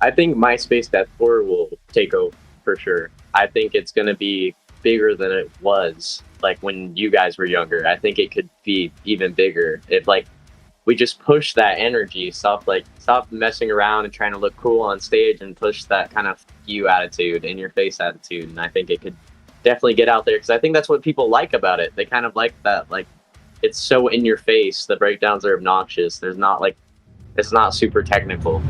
I think MySpace Deathcore will take over for sure. I think it's going to be bigger than it was like when you guys were younger. I think it could be even bigger if like we just push that energy, stop messing around and trying to look cool on stage and push that kind of you attitude, in your face attitude. And I think it could definitely get out there because I think that's what people like about it. They kind of like that, like it's so in your face. The breakdowns are obnoxious. There's not like, it's not super technical.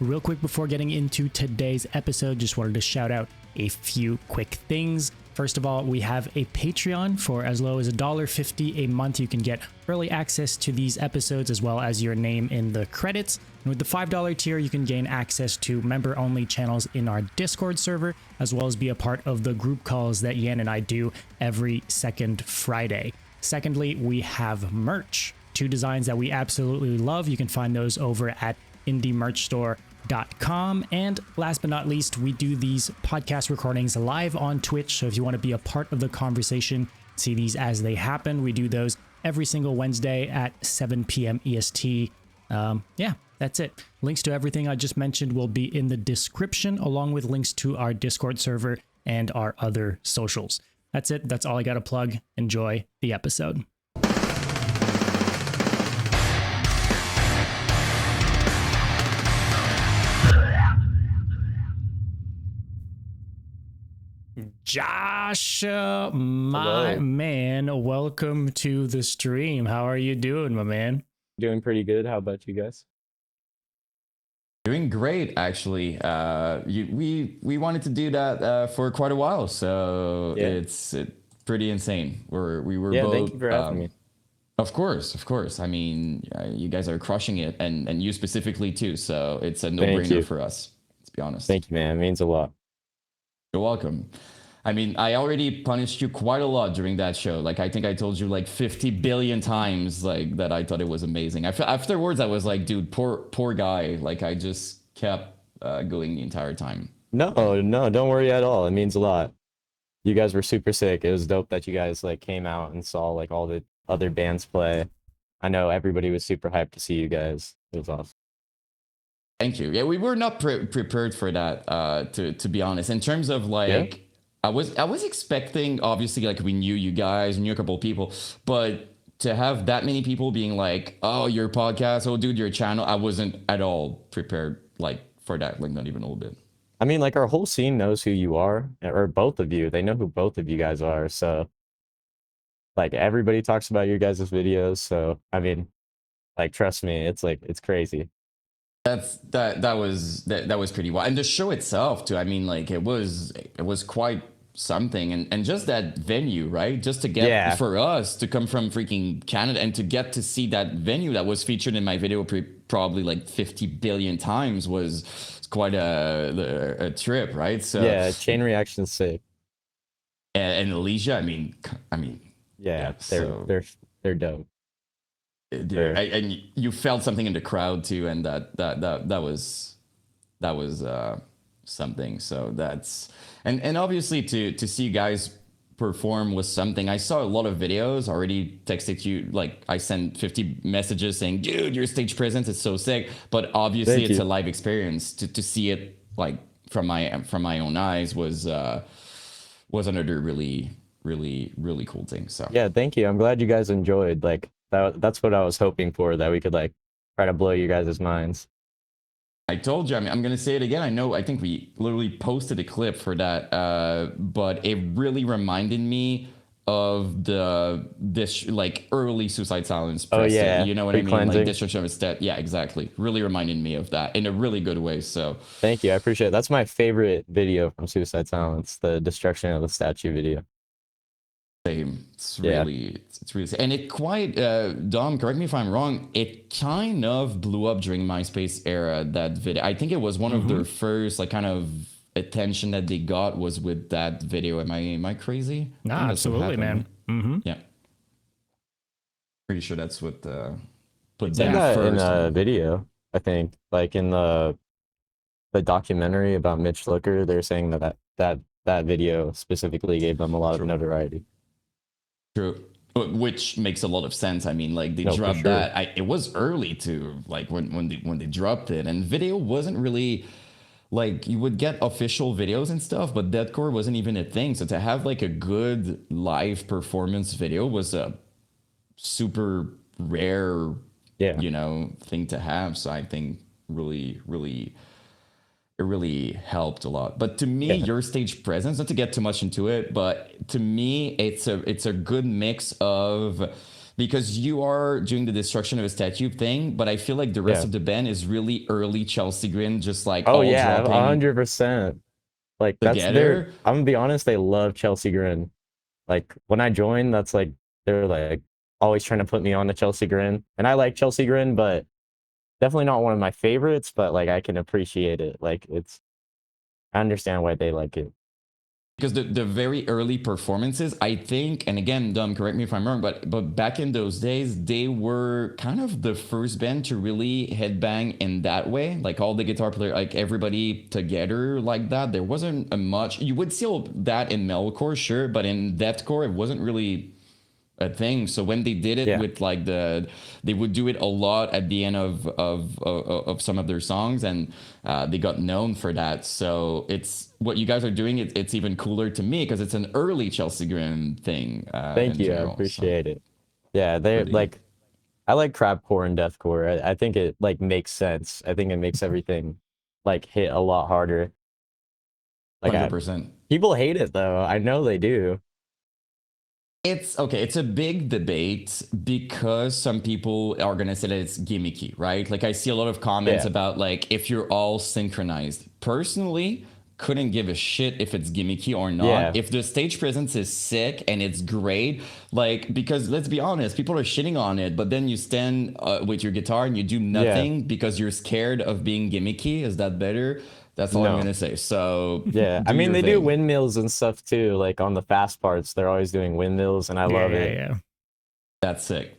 Real quick before getting into today's episode, just wanted to shout out a few quick things. First of all, we have a Patreon. For as low as $1.50 a month, you can get early access to these episodes as well as your name in the credits. And with the $5 tier, you can gain access to member-only channels in our Discord server, as well as be a part of the group calls that Yan and I do every second Friday. Secondly, we have merch. 2 designs that we absolutely love. You can find those over at indiemerchstore.com. And last but not least, we do these podcast recordings live on Twitch. So if you want to be a part of the conversation, see these as they happen. We do those every single Wednesday at 7 p.m. EST. Yeah, that's it. Links to everything I just mentioned will be in the description, along with links to our Discord server and our other socials. That's it. That's all I got to plug. Enjoy the episode. Josh, my man, welcome to the stream. How are you doing, my man? Doing pretty good. How about you guys? Doing great, actually. We wanted to do that for quite a while, so yeah. It's pretty insane. We were both. Thank you for having me. Of course. I mean, you guys are crushing it, and you specifically too. So it's a no-brainer for us. Let's be honest. Thank you, man. It means a lot. You're welcome. I mean, I already punished you quite a lot during that show. Like, I think I told you like 50 billion times, like, that I thought it was amazing. Afterwards, I was like, dude, poor guy. Like, I just kept going the entire time. No, don't worry at all. It means a lot. You guys were super sick. It was dope that you guys like came out and saw like all the other bands play. I know everybody was super hyped to see you guys. It was awesome. Thank you. Yeah, we were not prepared for that, to be honest. In terms of like... Yeah. I was expecting, obviously, like, we knew you guys, knew a couple of people, but to have that many people being like, oh, your podcast, oh, dude, your channel, I wasn't at all prepared, like, for that, like, not even a little bit. I mean, like, our whole scene knows who you are, or both of you. They know who both of you guys are, so, like, everybody talks about your guys' videos, so, I mean, like, trust me, it's, like, it's crazy. That was pretty wild. And the show itself, too, I mean, like, it was quite something, and just that venue, right? Just to get for us to come from freaking Canada and to get to see that venue that was featured in my video probably like 50 billion times was quite a trip, right? So yeah, chain reaction's sick. And Elysia, I mean they're dope. And you felt something in the crowd too, and that was something. So that's and obviously to see you guys perform was something. I saw a lot of videos, already texted you, like I sent 50 messages saying, dude, your stage presence is so sick. But obviously it's a live experience. To see it like from my own eyes was another really cool thing. So yeah, thank you. I'm glad you guys enjoyed. Like that's what I was hoping for, that we could like try to blow you guys' minds. I told you, I'm going to say it again. I think we literally posted a clip for that, but it really reminded me of this like early Suicide Silence. Oh yeah, you know what I mean? Like Destruction of a Stat. Yeah, exactly. Really reminded me of that in a really good way. So thank you, I appreciate it. That's my favorite video from Suicide Silence, the Destruction of the Statue video. Same. It's really, and it quite, Dom, correct me if I'm wrong, it kind of blew up during MySpace era, that video. I think it was one of their first, like, kind of attention that they got was with that video. Am I crazy? Nah, absolutely, man. Yeah. Pretty sure that's what put them first. In a video, I think, like in the documentary about Mitch Lucker, they're saying that video specifically gave them a lot of notoriety. True, which makes a lot of sense. I mean, like they dropped that. It was early too, like when they dropped it, and video wasn't really like you would get official videos and stuff, but deathcore wasn't even a thing. So to have like a good live performance video was a super rare, Yeah. you know, thing to have. So I think it really helped a lot. But to me, Yeah. your stage presence, not to get too much into it, but to me, it's a good mix of, because you are doing the destruction of a statue thing, but I feel like the rest Yeah. of the band is really early Chelsea Grin, just like Oh all yeah, dropping 100%. Like that's their. together. I'm gonna be honest, they love Chelsea Grin. Like when I joined, that's like they're like always trying to put me on the Chelsea Grin, and I like Chelsea Grin, but definitely not one of my favorites. But like I can appreciate it. Like it's I understand why they like it. Because the very early performances, I think, and again, Dom, correct me if I'm wrong, but back in those days, they were kind of the first band to really headbang in that way, like all the guitar player, like everybody together like that. There wasn't a much. You would see all that in metalcore, sure, but in deathcore, it wasn't really a thing. So when they did it Yeah. with like they would do it a lot at the end of some of their songs, and they got known for that. So it's what you guys are doing. It's even cooler to me because it's an early Chelsea Grin thing. Thank in you, I general. So appreciate it. Yeah, they pretty- like. I like crapcore and deathcore. I think it like makes sense. I think it makes everything like hit a lot harder. Like 100%. people hate it though. I know they do. It's okay. It's a big debate because some people are gonna say that it's gimmicky, right? Like I see a lot of comments Yeah. about like if you're all synchronized. Personally, couldn't give a shit if it's gimmicky or not. Yeah. If the stage presence is sick and it's great, like because let's be honest, people are shitting on it, but then you stand with your guitar and you do nothing because you're scared of being gimmicky. Is that better? That's all I'm No. gonna say. So Yeah, I mean your they do thing. windmills and stuff too. Like on the fast parts, they're always doing windmills, and I love yeah, it. yeah. That's sick.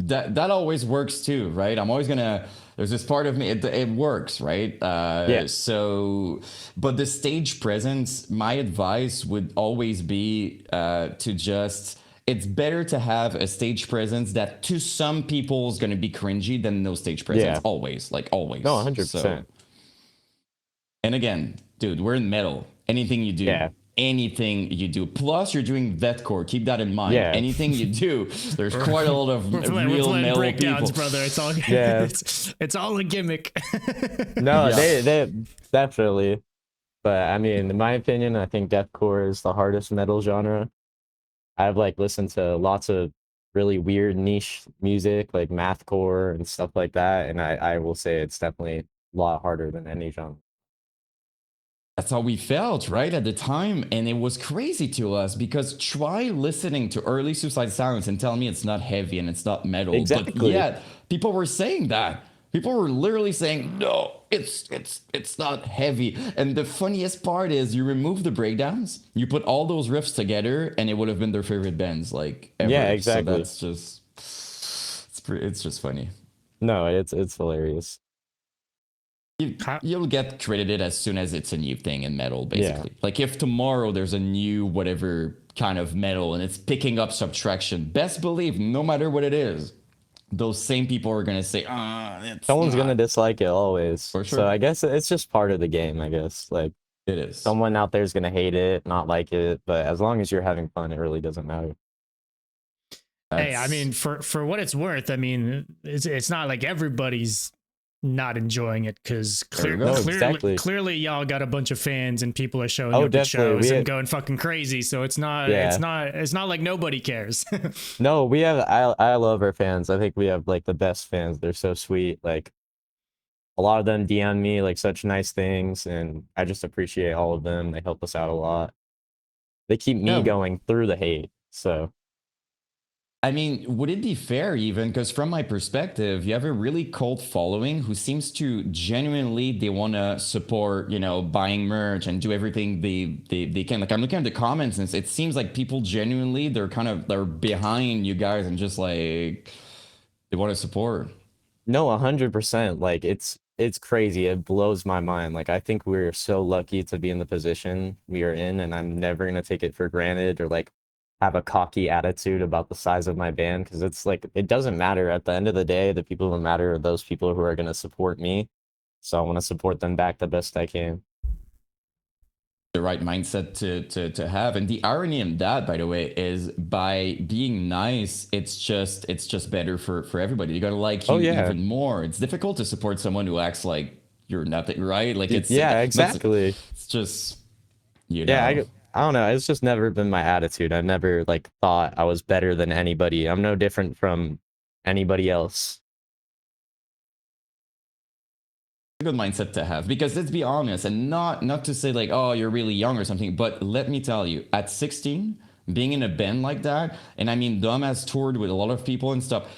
That always works too, right? I'm always gonna. There's this part of me. It works, right? Yeah. So, but the stage presence. My advice would always be to just. It's better to have a stage presence that to some people is gonna be cringy than no stage presence. Yeah. Always, like always. No, 100%. So, and again, dude, we're in metal. Anything you do, Yeah. anything you do. Plus, you're doing deathcore. Keep that in mind. Yeah. Anything you do, there's quite a lot of We're real playing metal breakdowns, people. brother. It's all Yeah. it's all a gimmick. No, Yeah. they definitely. But I mean, in my opinion, I think deathcore is the hardest metal genre. I've like listened to lots of really weird niche music, like mathcore and stuff like that, and I will say it's definitely a lot harder than any genre. That's how we felt, right, at the time. And it was crazy to us because try listening to early Suicide Silence and tell me it's not heavy and it's not metal. Exactly. But yeah, people were saying that. People were literally saying, no, it's not heavy. And the funniest part is you remove the breakdowns, you put all those riffs together, and it would have been their favorite bands, like ever. Yeah, exactly. So that's just it's just funny. No, it's hilarious. You'll get credited as soon as it's a new thing in metal, basically. Like if tomorrow there's a new whatever kind of metal and it's picking up subtraction, best believe, no matter what it is, those same people are gonna say, it's Someone's not. gonna dislike it always. For sure. So I guess it's just part of the game, I guess. Like It is. someone out there's gonna hate it, not like it, but as long as you're having fun, it really doesn't matter. Hey, I mean, for what it's worth, I mean, it's not like everybody's not enjoying it because There you go. Exactly. clearly y'all got a bunch of fans and people are showing Oh, up at definitely. shows We and had- going fucking crazy. So it's not Yeah. it's not like nobody cares. No, we have I love our fans. I think we have like the best fans. They're so sweet. Like a lot of them DM me like such nice things, and I just appreciate all of them. They help us out a lot. They keep me Yeah. going through the hate. So I mean, would it be fair even? Because from my perspective, you have a really cult following who seems to genuinely, they want to support, you know, buying merch and do everything they can. Like I'm looking at the comments and it seems like people genuinely, they're behind you guys and just like, they want to support. no, 100%. Like it's crazy. It blows my mind. Like I think we're so lucky to be in the position we are in, and I'm never gonna take it for granted or like have a cocky attitude about the size of my band, because it's like it doesn't matter. At the end of the day, the people who matter are those people who are gonna support me. so I want to support them back the best I can. The right mindset to have. And the irony in that, by the way, is by being nice, it's just better for everybody. You're gonna like you even more. It's difficult to support someone who acts like you're nothing, right? Like it's exactly. It's just I don't know. It's just never been my attitude. I never like thought I was better than anybody. I'm no different from anybody else. Good mindset to have, because let's be honest, and not to say like, oh, you're really young or something, but let me tell you, at 16, being in a band like that, and I mean, Dom has toured with a lot of people and stuff.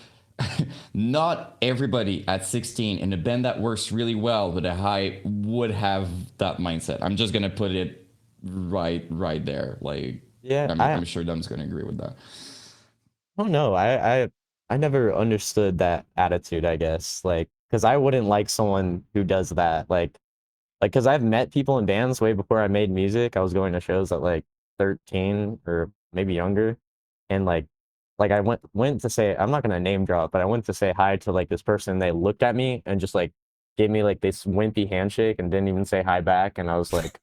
Not everybody at 16 in a band that works really well with a high would have that mindset. I'm just gonna put it right there. Like, I'm sure Dom's gonna agree with that. I don't know. I never understood that attitude, I guess. Like, because I wouldn't like someone who does that. Like, because I've met people in bands way before I made music. I was going to shows at like 13 or maybe younger, and like I went to say, I'm not gonna name drop, but I went to say hi to like this person. They looked at me and just like gave me like this wimpy handshake and didn't even say hi back. And I was like,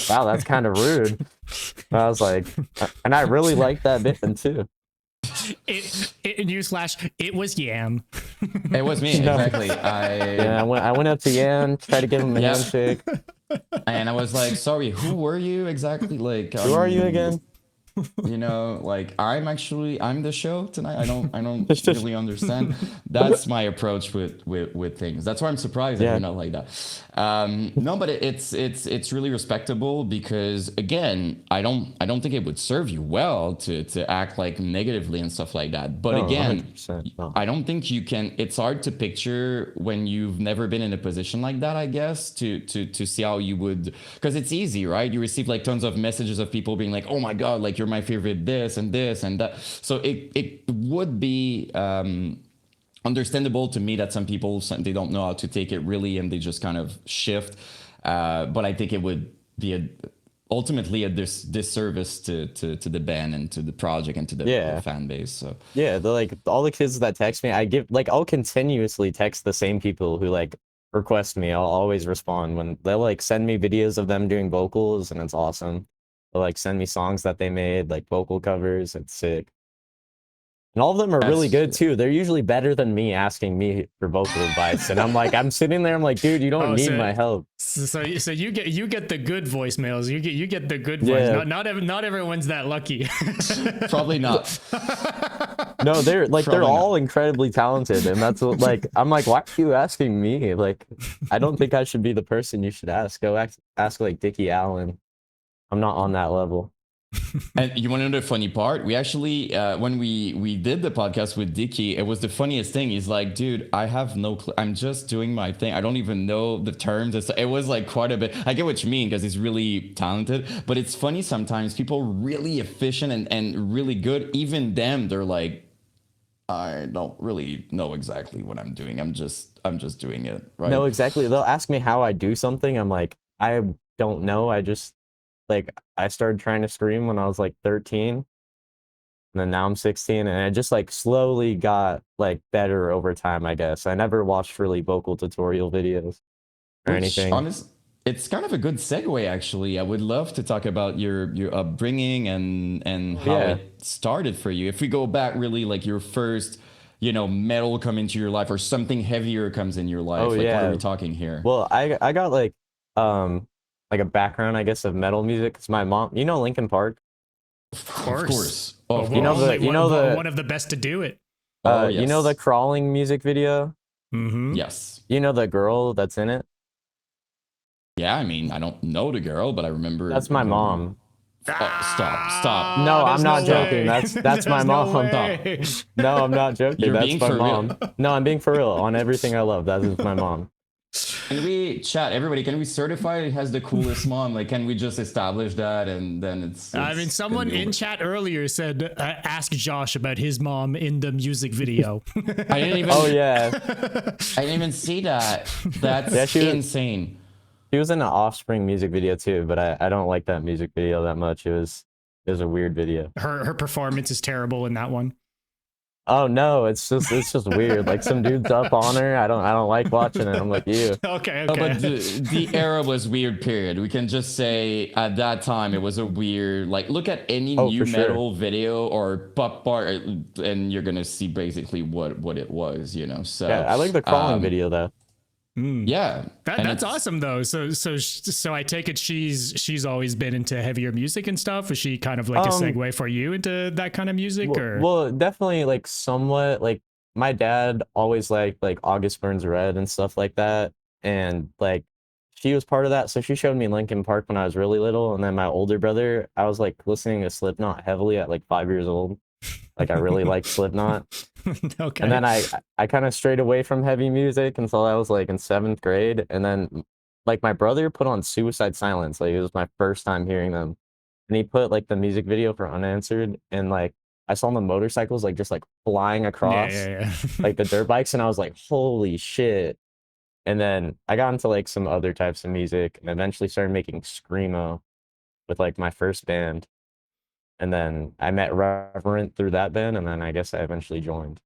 wow, that's kind of rude. And I was like, and I really liked that band too. Newsflash, it was Yam. It was me, exactly. I went up to Yam, tried to give him a handshake, and I was like, sorry, who were you exactly? Like, who are you again? You know, like I'm the show tonight. I don't really understand. That's my approach with things. That's why I'm surprised that you're not like that. No, but it's really respectable, because again, I don't think it would serve you well to act like negatively and stuff like that. But again, no. I don't think you can. It's hard to picture when you've never been in a position like that, I guess, to see how you would, because it's easy, right? You receive like tons of messages of people being like, oh my God, like you're my favorite this and that. So it would be understandable to me that some people, they don't know how to take it really, and they just kind of shift. But I think it would be ultimately a disservice to the band and to the project and to the fan base. So like all the kids that text me, I'll continuously text the same people who like request me. I'll always respond when they'll like send me videos of them doing vocals, and it's awesome. They'll like send me songs that they made, like vocal covers. It's sick. And all of them are really good too. They're usually better than me asking me for vocal advice. And I'm like, I'm sitting there, I'm like, dude, you don't need my help. So you get the good voicemails. You get the good voice. Not everyone's that lucky. Probably not. No, they're all incredibly talented, and that's what, like, I'm like, why are you asking me? Like, I don't think I should be the person you should ask. Go ask like Dickie Allen. I'm not on that level. And you want to know the funny part? We actually, when we did the podcast with Dickie, it was the funniest thing. He's like, dude, I have no clue. I'm just doing my thing. I don't even know the terms. It was like quite a bit. I get what you mean, because he's really talented. But it's funny sometimes. People really efficient and really good. Even them, they're like, I don't really know exactly what I'm doing. I'm just doing it. Right? No, exactly. They'll ask me how I do something. I'm like, I don't know. I started trying to scream when I was like 13, and then now I'm 16, and I just like slowly got like better over time, I guess. I never watched really vocal tutorial videos or anything. It's kind of a good segue, actually. I would love to talk about your upbringing and how it started for you. If we go back really, like your first, metal come into your life, or something heavier comes in your life. What are we talking here? Well, I got like a background, I guess, of metal music. Cause my mom, Linkin Park. Of course. Oh, one of the best to do it. Yes. You know the Crawling music video? Mm-hmm. Yes. You know the girl that's in it? Yeah, I mean, I don't know the girl, but I remember. That's my mom. Stop. No, I'm not joking. That's my mom. No, I'm not joking. That's my mom. Real. No, I'm being for real. On everything I love, that is my mom. Can we chat, everybody? Can we certify it has the coolest mom? Like, can we just establish that, and then it's I mean, someone in chat earlier said, ask Josh about his mom in the music video. I didn't even. Oh yeah. I didn't even see that. That's insane. She was in an Offspring music video too, but I don't like that music video that much. It was a weird video. Her performance is terrible in that one. Oh no, it's just weird. Like some dude's up on her. I don't like watching it. I'm like, you. Okay, No, okay. but the era was weird. Period. We can just say at that time it was a weird. Like, look at any Oh, new for sure. metal video or pop bar, and you're gonna see basically what it was. You know. Yeah, So, I like the crawling video though. yeah, and That's it's awesome though. So I take it she's always been into heavier music and stuff. Is she kind of like a segue for you into that kind of music, or? Well, definitely like somewhat like my dad always liked like August Burns Red and stuff like that. And like she was part of that. So she showed me Linkin Park when I was really little. And then my older brother, I was like listening to Slipknot heavily at like 5 years old. Like I really liked Slipknot. Okay. And then I kind of strayed away from heavy music until I was like in 7th grade. And then like my brother put on Suicide Silence. Like it was my first time hearing them. And he put like the music video for Unanswered, and like I saw the motorcycles like just like flying across Yeah. like the dirt bikes, and I was like, holy shit. And then I got into like some other types of music and eventually started making screamo with like my first band. And then I met Reverent through that band, and then I guess I eventually joined.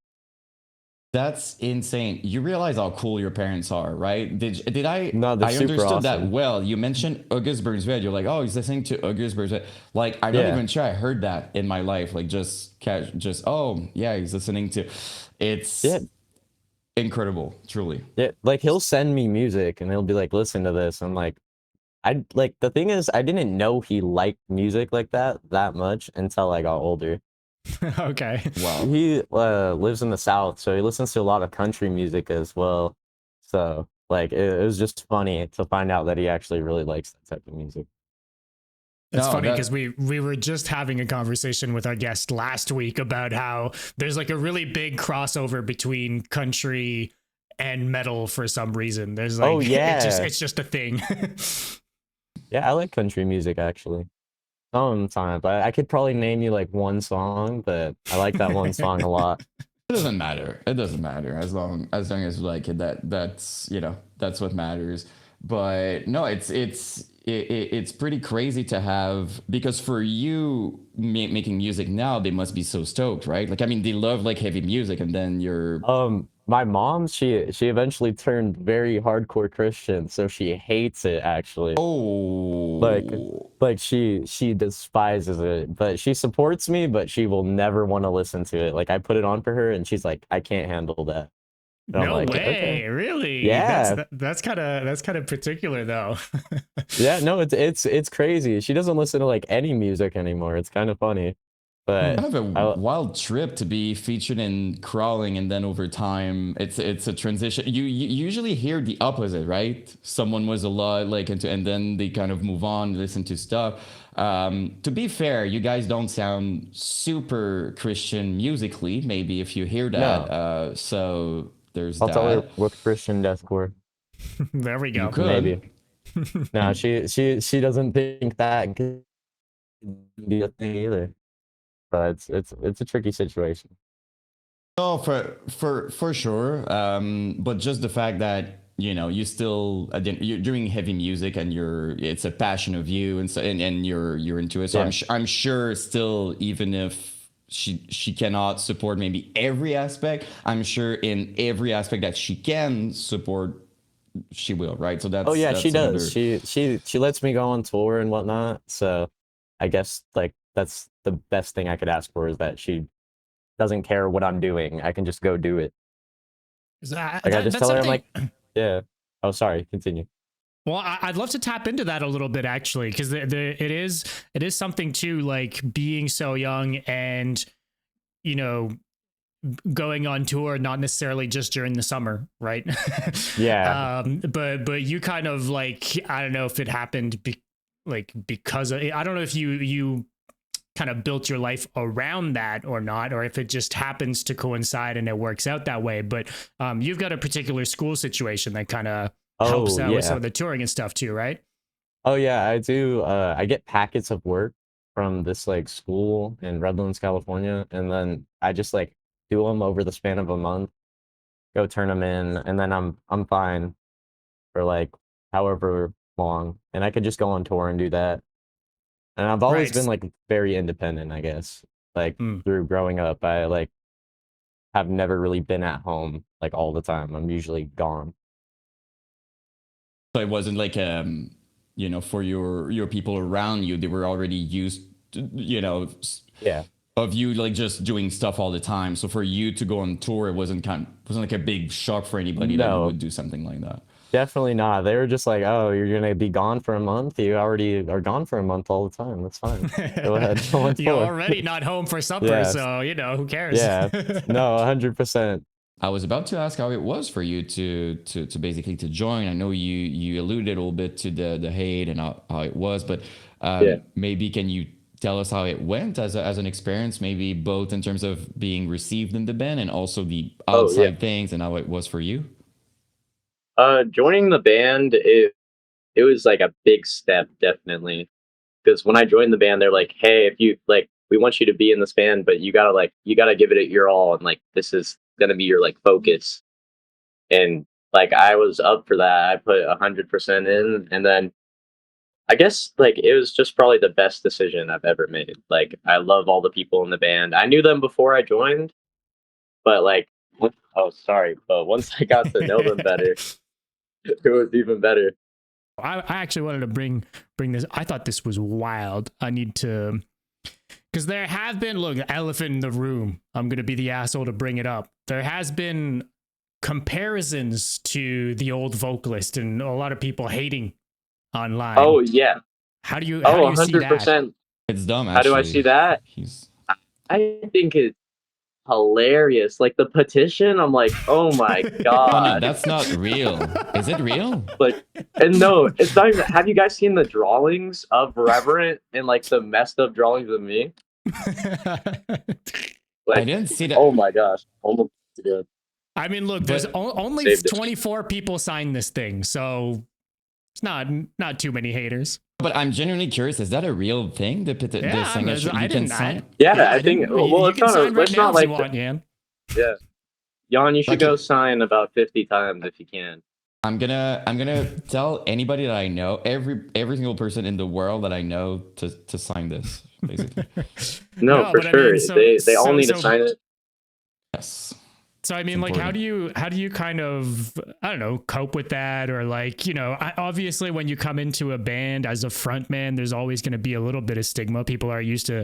That's insane. You realize how cool your parents are, right? Did I? No, they're I super understood that awesome. well. You mentioned August Burns Red. You're like, oh, he's listening to August Burns Red. Like, I'm not Yeah. even sure I heard that in my life. Like, just oh yeah, he's listening to. It's Yeah. incredible, truly. Yeah. Like he'll send me music and he'll be like, listen to this. I'm like, I like the thing is I didn't know he liked music like that much until I got older. Okay. Wow. He lives in the South, so he listens to a lot of country music as well. So like it was just funny to find out that he actually really likes that type of music. That's No, funny that- because we were just having a conversation with our guest last week about how there's like a really big crossover between country and metal for some reason. There's like, Oh, yeah. it's just a thing. Yeah, I like country music actually. Sometimes I could probably name you like one song, but I like that one song a lot. It doesn't matter. It doesn't matter as long as you like it. That's that's what matters. But no, it's pretty crazy to have, because for you making music now, they must be so stoked, right? Like, I mean, they love like heavy music, and then you're My mom, she eventually turned very hardcore Christian, so she hates it actually. oh Like she despises it, but she supports me, but she will never want to listen to it. Like I put it on for her and she's like, I can't handle that. And I'm No like, way, okay. really? Yeah. That's kind of particular though. Yeah, no, it's crazy. She doesn't listen to like any music anymore. It's kind of funny. But kind of a I, wild trip to be featured in crawling, and then over time it's a transition. You usually hear the opposite, right? Someone was a lot like into, and then they kind of move on, listen to stuff. To be fair, you guys don't sound super Christian musically, maybe, if you hear that. No. So there's I'll tell her that. with Christian deathcore. There we go. You could. Maybe. No, she doesn't think that could be a thing either. But it's a tricky situation. No, for sure. But just the fact that, you know, you still you're doing heavy music, and it's a passion of you, and so and you're into it. So Yeah. I'm sure still, even if she cannot support maybe every aspect, I'm sure in every aspect that she can support, she will, right? So that's Oh yeah, that's she does. another- She lets me go on tour and whatnot. So I guess like that's the best thing I could ask for, is that she doesn't care what I'm doing. I can just go do it. Like I just tell her, I'm like, yeah. Oh, sorry. Continue. Well, I'd love to tap into that a little bit actually, because it is something too, like being so young and, you know, going on tour, not necessarily just during the summer, right? Yeah. But you kind of like, I don't know if it happened because of, I don't know if you kind of built your life around that or not, or if it just happens to coincide and it works out that way. But you've got a particular school situation that kind of helps out with some of the touring and stuff too, right? Oh yeah, I do. I get packets of work from this like school in Redlands, California, and then I just like do them over the span of a month, go turn them in, and then I'm fine for like however long, and I could just go on tour and do that. And I've always Right. been like very independent, I guess. Like Mm. through growing up, I like have never really been at home like all the time. I'm usually gone. So it wasn't like you know, for your people around you, they were already used to, you know, Yeah. of you like just doing stuff all the time. So for you to go on tour, it wasn't like a big shock for anybody that you No. would do something like that. Definitely not. They were just like, "Oh, you're gonna be gone for a month. You already are gone for a month all the time. That's fine. Go ahead. Go on You're tour." already not home for supper, Yeah. so you know, who cares? Yeah. No, 100%. I was about to ask how it was for you to basically to join. I know you alluded a little bit to the hate and how it was, but maybe can you tell us how it went as an experience, maybe both in terms of being received in the band and also the outside things and how it was for you? Joining the band, it was like a big step, definitely. Because when I joined the band, they're like, "Hey, if you like, we want you to be in this band, but you gotta give it your all, and like this is gonna be your like focus." And like I was up for that. I put 100% in, and then I guess like it was just probably the best decision I've ever made. Like I love all the people in the band. I knew them before I joined, but like, oh sorry, but once I got to know them better, it was even better. I actually wanted to bring this. I thought this was wild. I need to, because there have been, look, elephant in the room. I'm going to be the asshole to bring it up. There has been comparisons to the old vocalist and a lot of people hating online. Oh yeah. How do you, Oh, see that? 100%. It's dumb. How do I see that? I think it's hilarious. Like the petition, I'm like, oh my god. That's not real. Is it real? Like, and no, it's not even. Have you guys seen the drawings of Reverent and like the messed up drawings of me? Like, I didn't see that. Oh my gosh. Almost good. I mean, look, there's only 24 people signed this thing, so it's not too many haters. But I'm genuinely curious. Is that a real thing? The signature you can sign? Yeah, I think. Well, it's not like. Want, Jan. Yeah, Jan, you should go sign about 50 times if you can. I'm gonna tell anybody that I know, every single person in the world that I know to sign this, basically. No, for sure. I mean, they all need to sign it. Yes. So I mean, like, how do you kind of, I don't know, cope with that? Or like, you know, obviously when you come into a band as a frontman, there's always going to be a little bit of stigma. People are used to,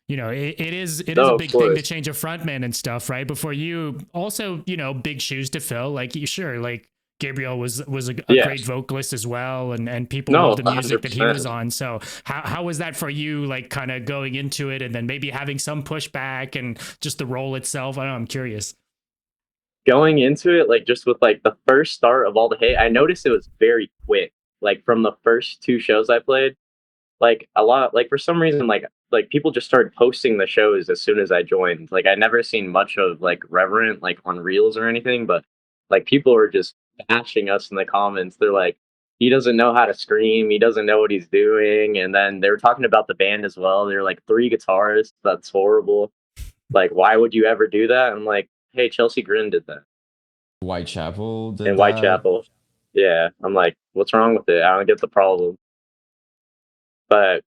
you know, it is a big thing to change a frontman and stuff, right? But for you, also, you know, big shoes to fill. Like, sure, like Gabriel was a great vocalist as well, and people love the music 100%. That he was on. So how was that for you, like kind of going into it and then maybe having some pushback and just the role itself? I don't know, I'm curious. Going into it, like just with like the first start of all the hate, I noticed it was very quick. Like from the first 2 shows I played, like a lot, like for some reason, like people just started posting the shows as soon as I joined. Like I never seen much of like Reverent like on Reels or anything, but like people were just bashing us in the comments. They're like, he doesn't know how to scream, he doesn't know what he's doing. And then they were talking about the band as well. They're like 3 guitarists, that's horrible. Like, why would you ever do that? I'm like, hey, Chelsea Grin did that. Whitechapel did that? Whitechapel. Yeah. I'm like, what's wrong with it? I don't get the problem. But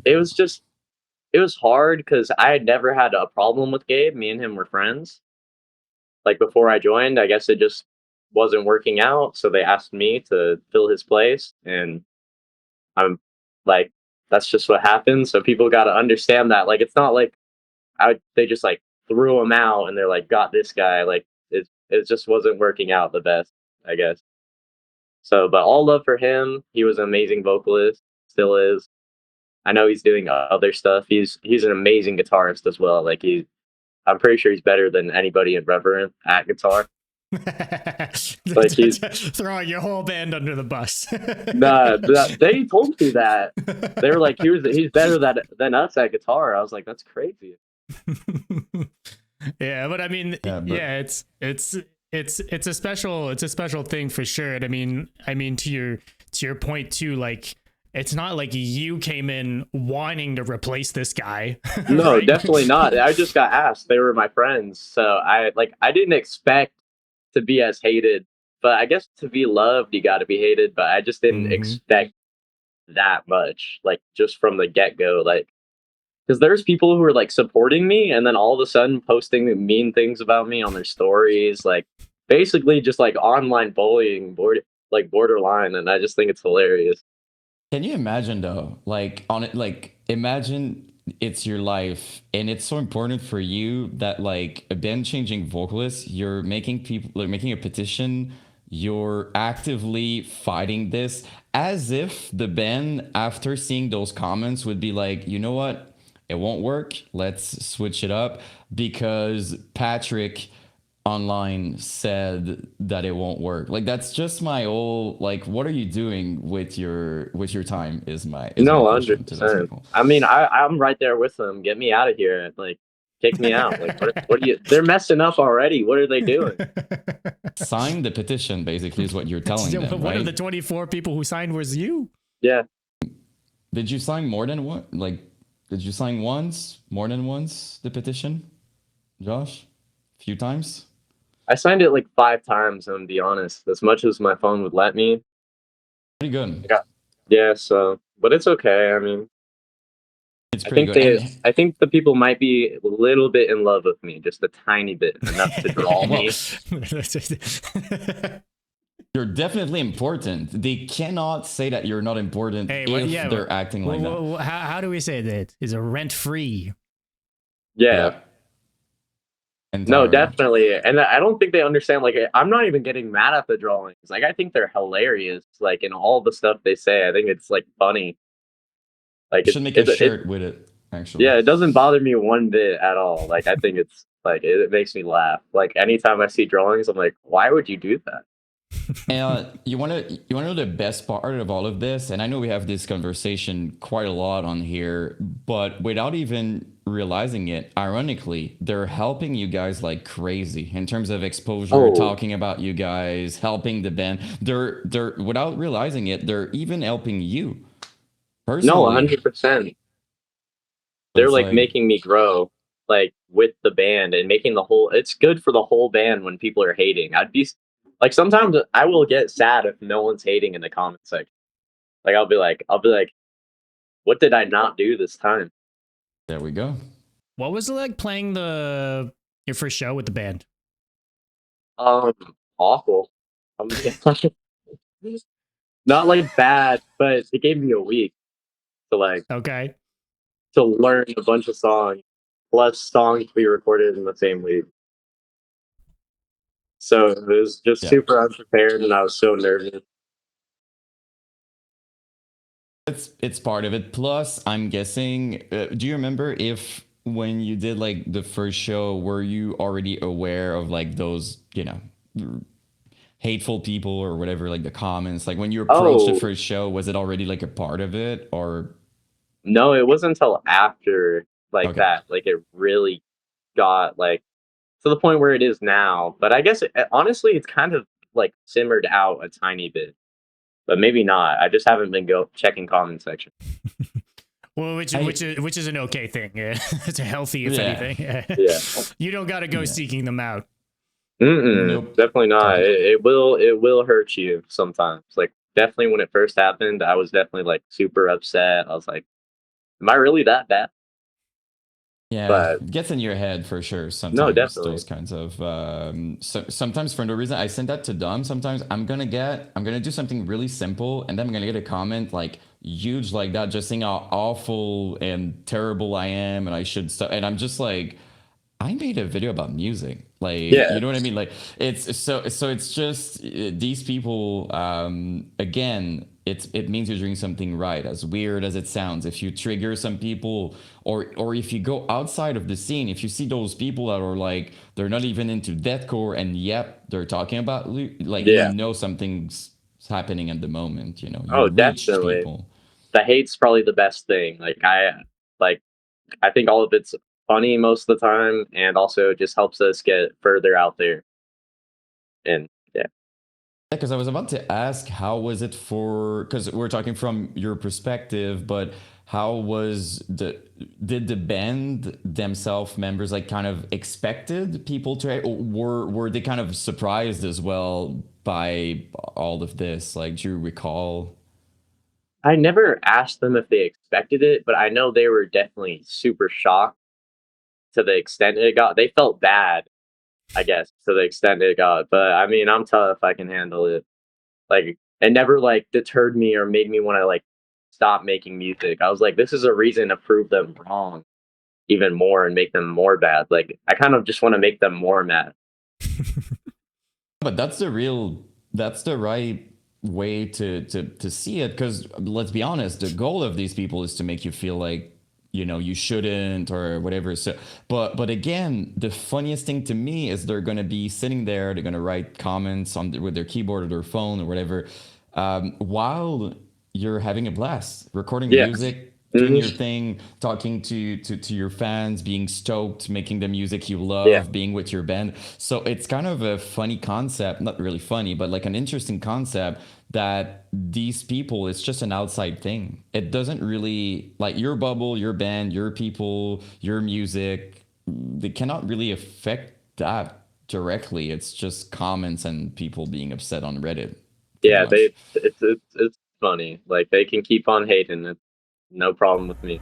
it was hard because I had never had a problem with Gabe. Me and him were friends. Like before I joined, I guess it just wasn't working out. So they asked me to fill his place. And I'm like, that's just what happens. So people got to understand that. Like, it's not like they just like threw him out and they're like, got this guy. Like it just wasn't working out the best, I guess. So, but all love for him. He was an amazing vocalist, still is. I know he's doing other stuff. He's an amazing guitarist as well. Like I'm pretty sure he's better than anybody in Reverent at guitar. Like he's throwing your whole band under the bus. Nah, they told me that. They were like, he's better than us at guitar. I was like, that's crazy. Yeah, but I mean, it's a special thing for sure. And I mean to your point too, like it's not like you came in wanting to replace this guy. No, right? Definitely not. I just got asked. They were my friends, so I didn't expect to be as hated, but I guess to be loved, you got to be hated. But I just didn't expect that much, like just from the get go. Like because there's people who are like supporting me and then all of a sudden posting mean things about me on their stories, like basically just like online bullying, borderline, and I just think it's hilarious. Can you imagine though, like on it, like imagine it's your life and it's so important for you that like a band changing vocalist, you're making people like making a petition, you're actively fighting this as if the band after seeing those comments would be like, you know what, it won't work, let's switch it up because Patrick online said that it won't work. Like that's just my old like, what are you doing with your time is my No, question to those 100%. people. I mean, I'm right there with them. Get me out of here. Like, kick me out. Like, what are you? They're messing up already. What are they doing? Sign the petition basically is what you're telling them, One right? of the 24 people who signed was you. Yeah. Did you sign more than one? Like, did you sign once, more than once, the petition, Josh? A few times? I signed it like 5 times, and to be honest, as much as my phone would let me. Pretty good. Yeah, so, but it's okay. I mean, It's pretty I good. think I think the people might be a little bit in love with me, just a tiny bit, enough to draw me. You're definitely important. They cannot say that you're not important if they're acting like that. How do we say that? Is a rent free? Yeah. No, Entirely. definitely. And I don't think they understand, like, I'm not even getting mad at the drawings. Like, I think they're hilarious. Like, in all the stuff they say, I think it's, like, funny. Like, You should make a shirt with it, actually. Yeah, it doesn't bother me one bit at all. Like, I think it's, like, it makes me laugh. Like, anytime I see drawings, I'm like, why would you do that? And you want to know the best part of all of this, and I know we have this conversation quite a lot on here, but without even realizing it, ironically, they're helping you guys like crazy in terms of exposure, talking about you guys, helping the band. They're without realizing it, they're even helping you personally. No, 100%. They're like making me grow, like, with the band and making the whole. It's good for the whole band when people are hating. I'd be like, sometimes I will get sad if no one's hating in the comment section. Like, I'll be like, what did I not do this time? There we go. What was it like playing your first show with the band? Awful. Not like bad, but it gave me a week to to learn a bunch of songs, plus songs we recorded in the same week. So it was just super unprepared, and I was so nervous. It's part of it. Plus, I'm guessing. Do you remember if when you did like the first show, were you already aware of like those, hateful people or whatever, like the comments? Like when you approached the first show, was it already like a part of it, or? No, it wasn't until after that. Like it really got like to the point where it is now. But I guess honestly, it's kind of like simmered out a tiny bit. But maybe not. I just haven't been checking comment section. Well, which is an okay thing. Yeah. It's a healthy, if anything. Yeah. You don't got to go seeking them out. Nope. Definitely not. It will hurt you sometimes. Like, definitely when it first happened, I was definitely like super upset. I was like, am I really that bad? Yeah, but it gets in your head for sure. Sometimes no, definitely. Those kinds of sometimes for no reason. I send that to Dom. Sometimes I'm gonna do something really simple, and then I'm gonna get a comment like huge like that, just saying how awful and terrible I am, and I should stop. And I'm just like, I made a video about music. Like, you know what I mean? Like, it's so it's just these people. Again, it means you're doing something right. As weird as it sounds, if you trigger some people, or if you go outside of the scene, if you see those people that are like they're not even into deathcore, and yet they're talking about like something's happening at the moment. You definitely. People. The hate's probably the best thing. I think all of it's funny most of the time, and also just helps us get further out there. And because I was about to ask, how was it because we're talking from your perspective, but how was did the band themselves members like kind of expected people to, or were they kind of surprised as well by all of this? Like, do you recall? I never asked them if they expected it, but I know they were definitely super shocked to the extent it got. They felt bad, I guess, to the extent it got. But I mean, I'm tough. I can handle it. Like, it never like deterred me or made me want to like stop making music. I was like, this is a reason to prove them wrong even more and make them more bad. Like, I kind of just want to make them more mad. But that's the right way to see it, because let's be honest, the goal of these people is to make you feel like, you know, you shouldn't or whatever. So but again, the funniest thing to me is they're gonna be sitting there, they're gonna write comments with their keyboard or their phone or whatever, while you're having a blast recording music, doing your thing, talking to your fans, being stoked, making the music you love, being with your band. So it's kind of a funny concept, not really funny, but like an interesting concept, that these people, it's just an outside thing. It doesn't really, like, your bubble, your band, your people, your music, they cannot really affect that directly. It's just comments and people being upset on Reddit. Yeah, it's funny. Like, they can keep on hating it. No problem with me.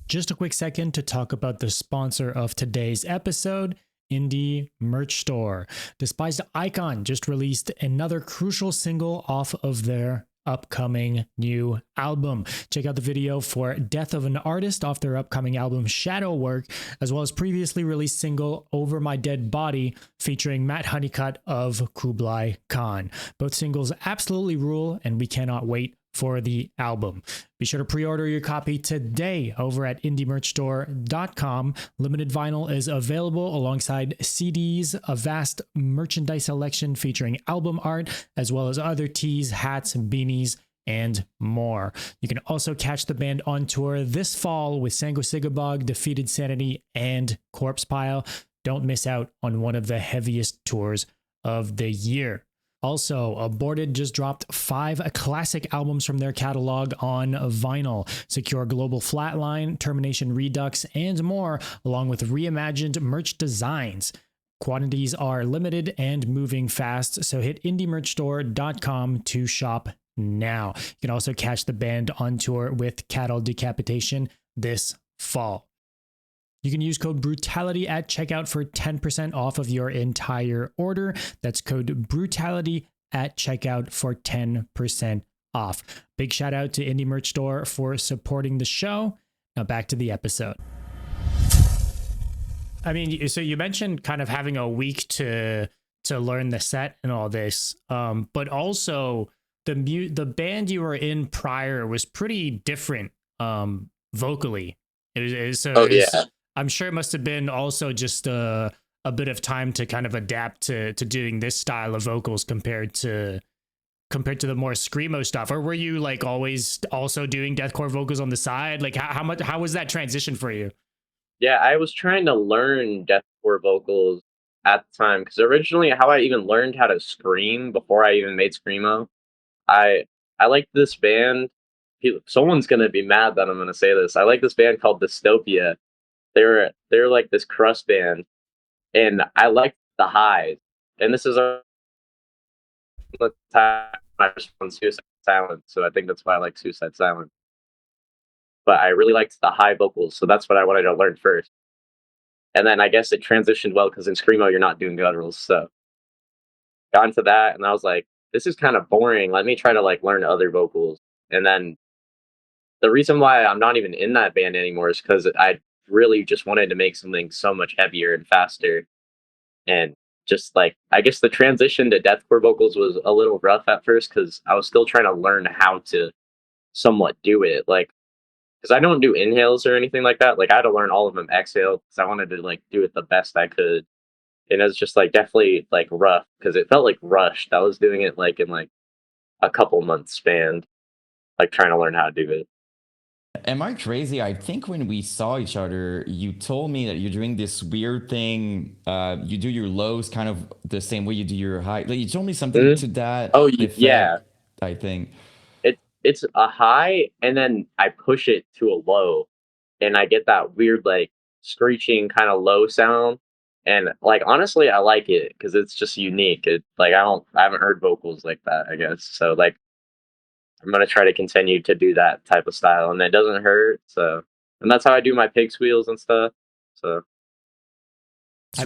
Just a quick second to talk about the sponsor of today's episode, Indie Merch Store. Despised Icon just released another crucial single off of their upcoming new album. Check out the video for Death of an Artist off their upcoming album Shadow Work, as well as previously released single Over My Dead Body featuring Matt Honeycutt of Kublai Khan. Both singles absolutely rule, and we cannot wait for the album. Be sure to pre-order your copy today over at indiemerchstore.com. Limited vinyl is available alongside CDs, a vast merchandise selection featuring album art, as well as other tees, hats, beanies, and more. You can also catch the band on tour this fall with Sango Sigabog, Defeated Sanity, and Corpse Pile. Don't miss out on one of the heaviest tours of the year. Also, Aborted just dropped 5 classic albums from their catalog on vinyl. Secure Global Flatline, Termination Redux, and more, along with reimagined merch designs. Quantities are limited and moving fast, so hit indiemerchstore.com to shop now. You can also catch the band on tour with Cattle Decapitation this fall. You can use code BRUTALITY at checkout for 10% off of your entire order. That's code BRUTALITY at checkout for 10% off. Big shout out to Indie Merch Store for supporting the show. Now back to the episode. I mean, so you mentioned kind of having a week to learn the set and all this, but also the band you were in prior was pretty different vocally. I'm sure it must have been also just a bit of time to kind of adapt to doing this style of vocals compared to the more screamo stuff. Or were you like always also doing deathcore vocals on the side? Like how was that transition for you? Yeah, I was trying to learn deathcore vocals at the time, because originally how I even learned how to scream before I even made screamo, I liked this band. Someone's gonna be mad that I'm gonna say this. I like this band called Dystopia. They're like this crust band, and I liked the highs. And this is the time I respond Suicide Silence, so I think that's why I like Suicide Silence. But I really liked the high vocals, so that's what I wanted to learn first. And then I guess it transitioned well, because in screamo you're not doing gutturals, so got into that, and I was like, this is kind of boring. Let me try to like learn other vocals. And then the reason why I'm not even in that band anymore is because I really just wanted to make something so much heavier and faster. And just like, I guess the transition to deathcore vocals was a little rough at first, because I was still trying to learn how to somewhat do it. Like, because I don't do inhales or anything like that. Like, I had to learn all of them exhale, because I wanted to like do it the best I could. And it was just like definitely like rough, because it felt like rushed. I was doing it like in like a couple months span, like trying to learn how to do it. Am I crazy? I think when we saw each other, you told me that you're doing this weird thing. You do your lows kind of the same way you do your high. Like, you told me something to that effect, yeah. I think. It's a high, and then I push it to a low, and I get that weird like screeching kind of low sound. And like, honestly, I like it because it's just unique. It like I haven't heard vocals like that, I guess. So like, I'm gonna try to continue to do that type of style, and it doesn't hurt. So, and that's how I do my pig squeals and stuff. So, It's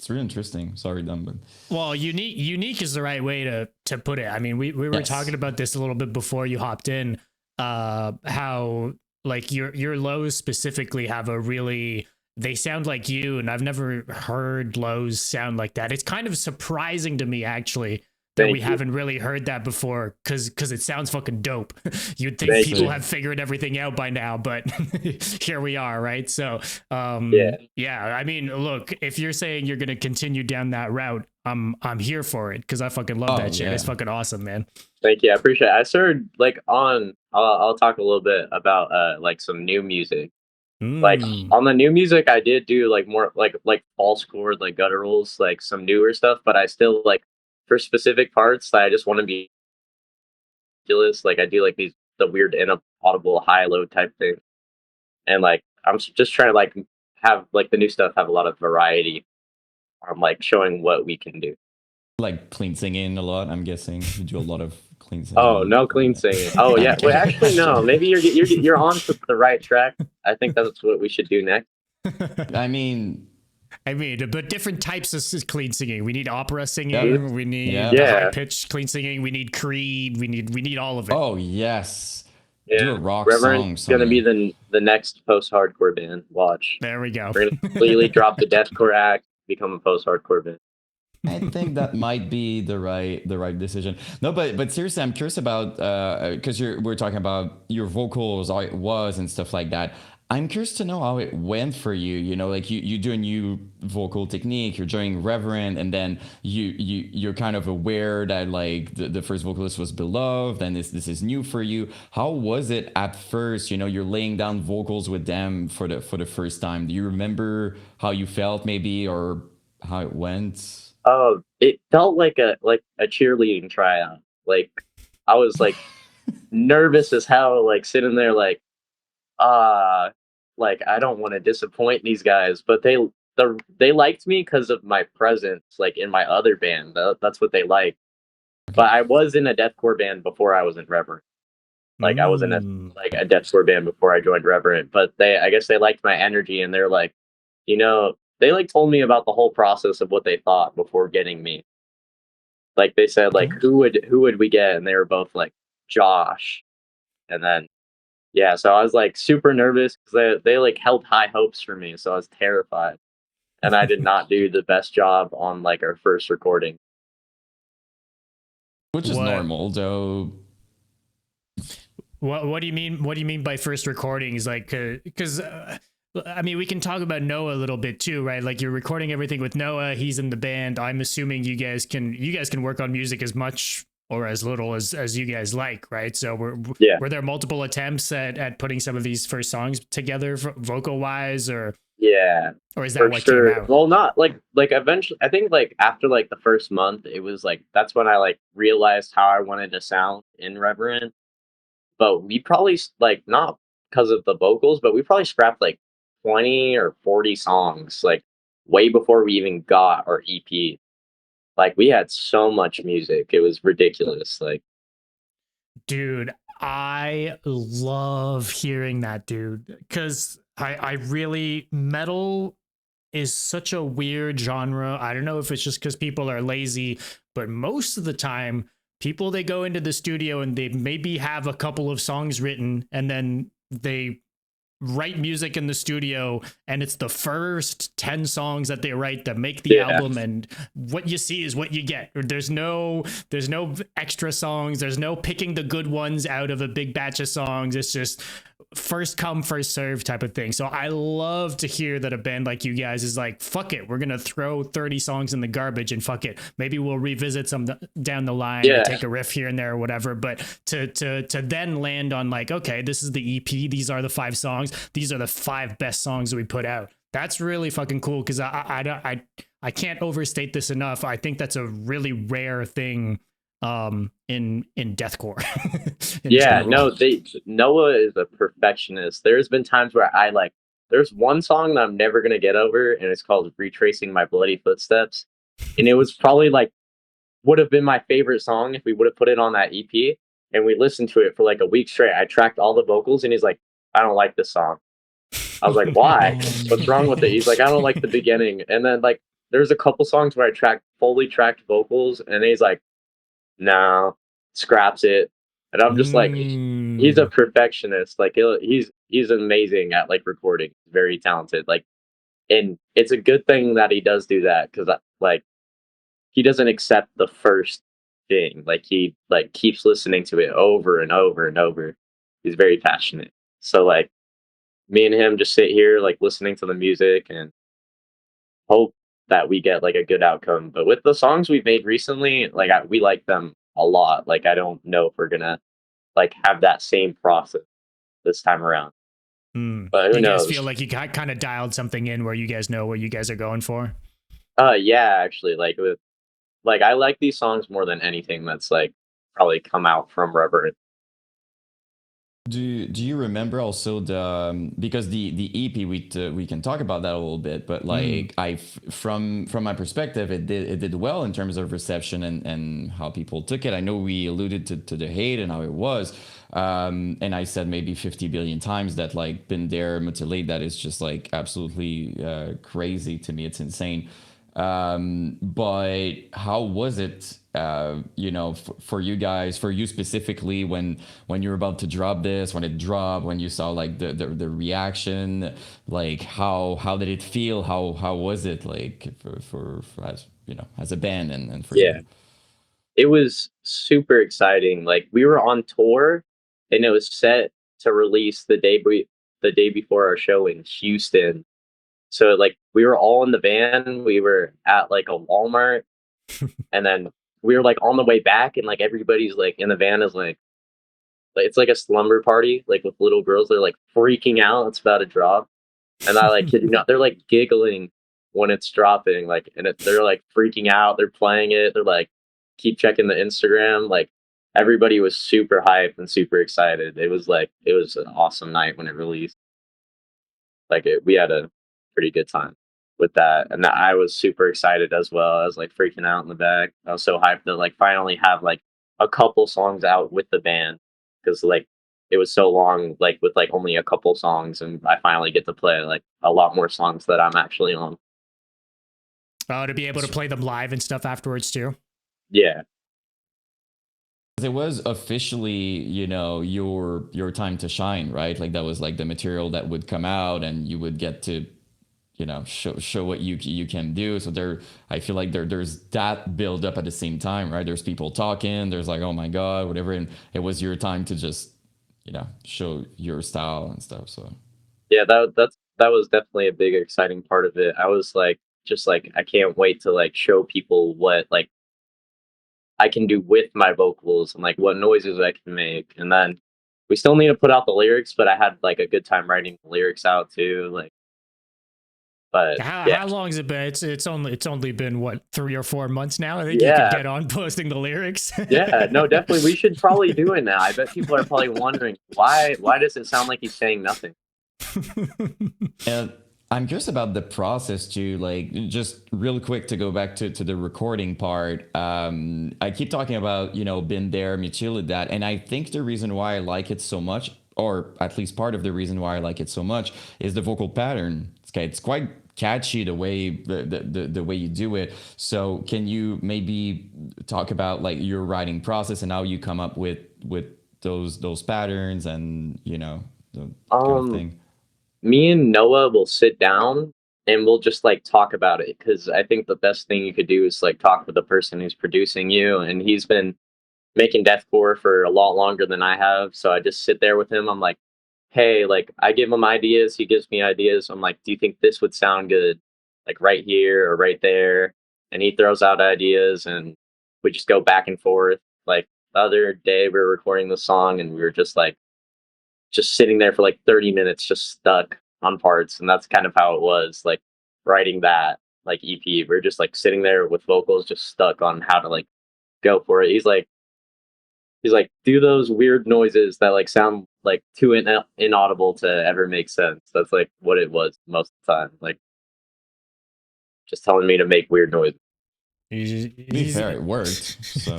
really interesting. Sorry, dumb, but well, unique is the right way to put it. I mean, we were talking about this a little bit before you hopped in. How like your lows specifically have a really, they sound like you, and I've never heard lows sound like that. It's kind of surprising to me actually that we haven't really heard that before, because it sounds fucking dope. You'd think people have figured everything out by now, but here we are, right? So yeah, I mean, look, if you're saying you're gonna continue down that route, I'm here for it, because I fucking love that shit. It's fucking awesome, man. Thank you, I appreciate it. I started like on I'll talk a little bit about like some new music. Like on the new music I did do like more like false chord, like gutturals, like some newer stuff, but I still like, for specific parts that I just want to be ridiculous, like I do like the weird inaudible high low type thing, and like I'm just trying to like have like the new stuff have a lot of variety. I'm like showing what we can do. Like clean singing a lot, I'm guessing. You do a lot of clean singing. Oh, no clean singing. Oh yeah. Wait, actually no. Maybe you're on to the right track. I think that's what we should do next. I mean, but different types of clean singing. We need opera singing. We need high pitched clean singing. We need Creed. We need all of it. Oh yes. Yeah. Do a rock REV3RENT's song. Gonna be the next post-hardcore band. Watch. There we go. We're gonna completely drop the deathcore act, become a post-hardcore band. I think that might be the right decision. No, but seriously, I'm curious about because we're talking about your vocals, how it was and stuff like that. I'm curious to know how it went for you. You know, like you do a new vocal technique, you're joining REV3RENT, and then you're kind of aware that like the first vocalist was beloved, and this is new for you. How was it at first? You know, you're laying down vocals with them for the first time. Do you remember how you felt, maybe, or how it went? Oh, it felt like a cheerleading tryout. Like I was like nervous as hell, like sitting there like like I don't want to disappoint these guys, but they liked me because of my presence like in my other band. That's what they like. But I was in a deathcore band before I was in REV3RENT. Like I was in a deathcore band before I joined REV3RENT, but I guess they liked my energy, and they're like, you know, they like told me about the whole process of what they thought before getting me. Like they said like who would we get, and they were both like Josh. And then yeah, so I was like super nervous because they like held high hopes for me, so I was terrified, and I did not do the best job on like our first recording, which is normal, though. What do you mean? What do you mean by first recordings? Like, because I mean, we can talk about Noah a little bit too, right? Like you're recording everything with Noah. He's in the band. I'm assuming you guys can work on music as much or as little as you guys like, right? So were there multiple attempts at putting some of these first songs together vocal wise, or is that what came out? Well, not like eventually, I think like after like the first month, it was like that's when I like realized how I wanted to sound in REV3RENT. But we probably like, not because of the vocals, but we probably scrapped like 20 or 40 songs like way before we even got our EP. Like we had so much music, it was ridiculous. Like, dude, I love hearing that, dude, because I really, metal is such a weird genre. I don't know if it's just because people are lazy, but most of the time people, they go into the studio and they maybe have a couple of songs written, and then they write music in the studio, and it's the first 10 songs that they write that make the album, and what you see is what you get. There's no extra songs, there's no picking the good ones out of a big batch of songs. It's just first come first serve type of thing. So I love to hear that a band like you guys is like, fuck it, we're gonna throw 30 songs in the garbage, and fuck it, maybe we'll revisit some down the line and take a riff here and there or whatever. But to then land on like, okay, this is the EP, these are the 5 songs, these are the 5 best songs that we put out. That's really fucking cool, because I can't overstate this enough. I think that's a really rare thing in deathcore. Noah is a perfectionist. There's been times where there's one song that I'm never gonna get over, and it's called Retracing My Bloody Footsteps, and it was probably like would have been my favorite song if we would have put it on that EP, and we listened to it for like a week straight. I tracked all the vocals, and he's like, I don't like this song. I was like, why? What's wrong with it? He's like, I don't like the beginning. And then like there's a couple songs where I fully tracked vocals, and he's like, no, scraps it. And I'm just like, he's a perfectionist. Like he's amazing at like recording. Very talented. Like, and it's a good thing that he does do that, because like he doesn't accept the first thing. Like he like keeps listening to it over and over and over. He's very passionate. So like me and him just sit here like listening to the music and hope that we get like a good outcome. But with the songs we've made recently, like we like them a lot. Like I don't know if we're gonna like have that same process this time around. But who you knows? guys feel like you kind of dialed something in where you guys know what you guys are going for? Yeah, actually, like with like I like these songs more than anything that's like probably come out from REV3RENT. Do you remember also the because the EP we can talk about that a little bit, but like from my perspective, it did well in terms of reception and how people took it. I know we alluded to the hate and how it was, and I said maybe 50 billion times that like Been There, Mutilate, that is just like absolutely crazy to me. It's insane. But how was it, you know, for you guys, for you specifically, when you were about to drop this, when it dropped, when you saw like the reaction, like how did it feel? How was it like for as you know, as a band and for you? It was super exciting. Like we were on tour, and it was set to release the day before our show in Houston. So like we were all in the van, we were at like a Walmart, and then we were like on the way back, and like everybody's like in the van is like it's like a slumber party, like with little girls. They're like freaking out, it's about to drop. And I like kid you not, they're like giggling when it's dropping, like, and they're like freaking out, they're playing it, they're like keep checking the Instagram. Like everybody was super hyped and super excited. It was an awesome night when it released. Like we had a pretty good time with that, and I was super excited as well. I was like freaking out in the back. I was so hyped to like finally have like a couple songs out with the band, because like it was so long like with like only a couple songs, and I finally get to play like a lot more songs that I'm actually on. Oh, to be able to play them live and stuff afterwards too. Yeah. It was officially, you know, your time to shine, right? Like that was like the material that would come out, and you would get to, you know, show what you can do. So there, I feel like there's that build up at the same time, right? There's people talking, there's like, oh my god, whatever, and it was your time to just, you know, show your style and stuff. So yeah, that was definitely a big exciting part of it. I was like just like I can't wait to like show people what like I can do with my vocals and like what noises I can make. And then we still need to put out the lyrics, but I had like a good time writing the lyrics out too. Like, but how long has it been? It's only been what, 3 or 4 months now. I think you can get on posting the lyrics. Yeah, no, definitely. We should probably do it now. I bet people are probably wondering why does it sound like he's saying nothing? And I'm curious about the process too, like just real quick to go back to the recording part. I keep talking about, you know, Been There, Mutilate, that, and I think the reason why I like it so much, or at least part of the reason why I like it so much, is the vocal pattern. It's quite catchy the way the way you do it. So can you maybe talk about like your writing process and how you come up with those patterns and, you know, the kind of thing? Me and Noah will sit down and we'll just like talk about it, because I think the best thing you could do is like talk with the person who's producing you, and he's been making deathcore for a lot longer than I have. So I just sit there with him. I'm like, hey, like I give him ideas, he gives me ideas. I'm like, do you think this would sound good like right here or right there? And he throws out ideas, and we just go back and forth. Like the other day we were recording the song, and we were just like just sitting there for like 30 minutes just stuck on parts, and that's kind of how it was like writing that like EP. We're just like sitting there with vocals just stuck on how to like go for it. He's like do those weird noises that like sound like too inaudible to ever make sense. That's like what it was most of the time, like just telling me to make weird noises. To be fair, it worked. So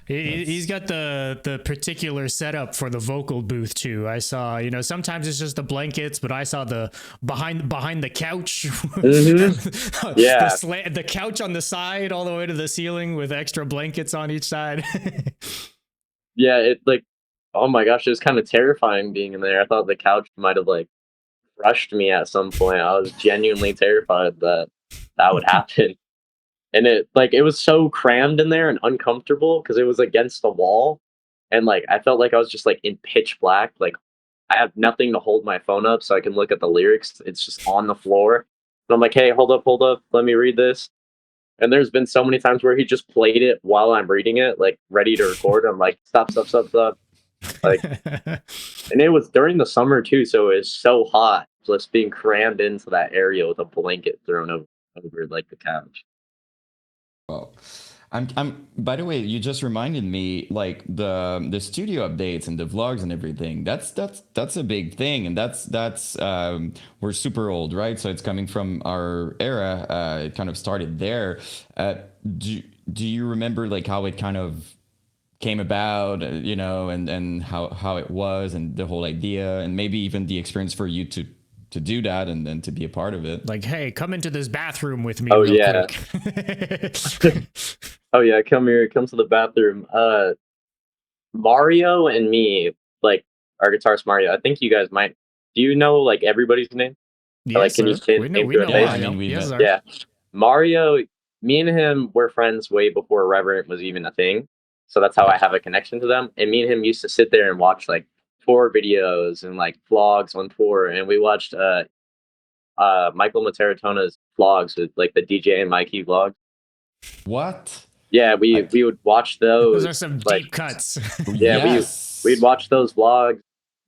He's got the particular setup for the vocal booth too. I saw, sometimes it's just the blankets, but I saw the behind the couch, Yeah, the couch on the side all the way to the ceiling with extra blankets on each side. yeah. It like, oh my gosh, it was kind of terrifying being in there. I thought the couch might have like crushed me at some point. I was genuinely terrified that that would happen. And it was so crammed in there and uncomfortable because it was against the wall, and like I felt like I was just like in pitch black. Like I have nothing to hold my phone up so I can look at the lyrics. It's just on the floor. And I'm like, hey, hold up, let me read this. And there's been so many times where he just played it while I'm reading it, like ready to record. I'm like, stop. Like, and it was during the summer too, so it was so hot, just being crammed into that area with a blanket thrown over like the couch. Well, I'm. By the way, you just reminded me, like the studio updates and the vlogs and everything. That's a big thing, and that's we're super old, right? So it's coming from our era. It kind of started there. Do you remember like how it kind of came about, and how it was, and the whole idea, and maybe even the experience for you to do that and then to be a part of it? Like, hey, come into this bathroom with me. Oh real yeah. quick. Oh yeah, come here, come to the bathroom. Mario and me, like our guitarist Mario. I think you guys might. Do you know like everybody's name? Yes, Like, can you sir. say We know, name we through a know face? I Mario. mean, we Yes, met. sir. Yeah, Mario. Me and him were friends way before Reverent was even a thing. So that's how I have a connection to them. And me and him used to sit there and watch like tour videos and like vlogs on tour. And we watched Michael Materatona's vlogs with like the DJ and Mikey vlogs. What? Yeah, we would watch Those those. are some Like, deep cuts. yeah, Yes. we'd watch those vlogs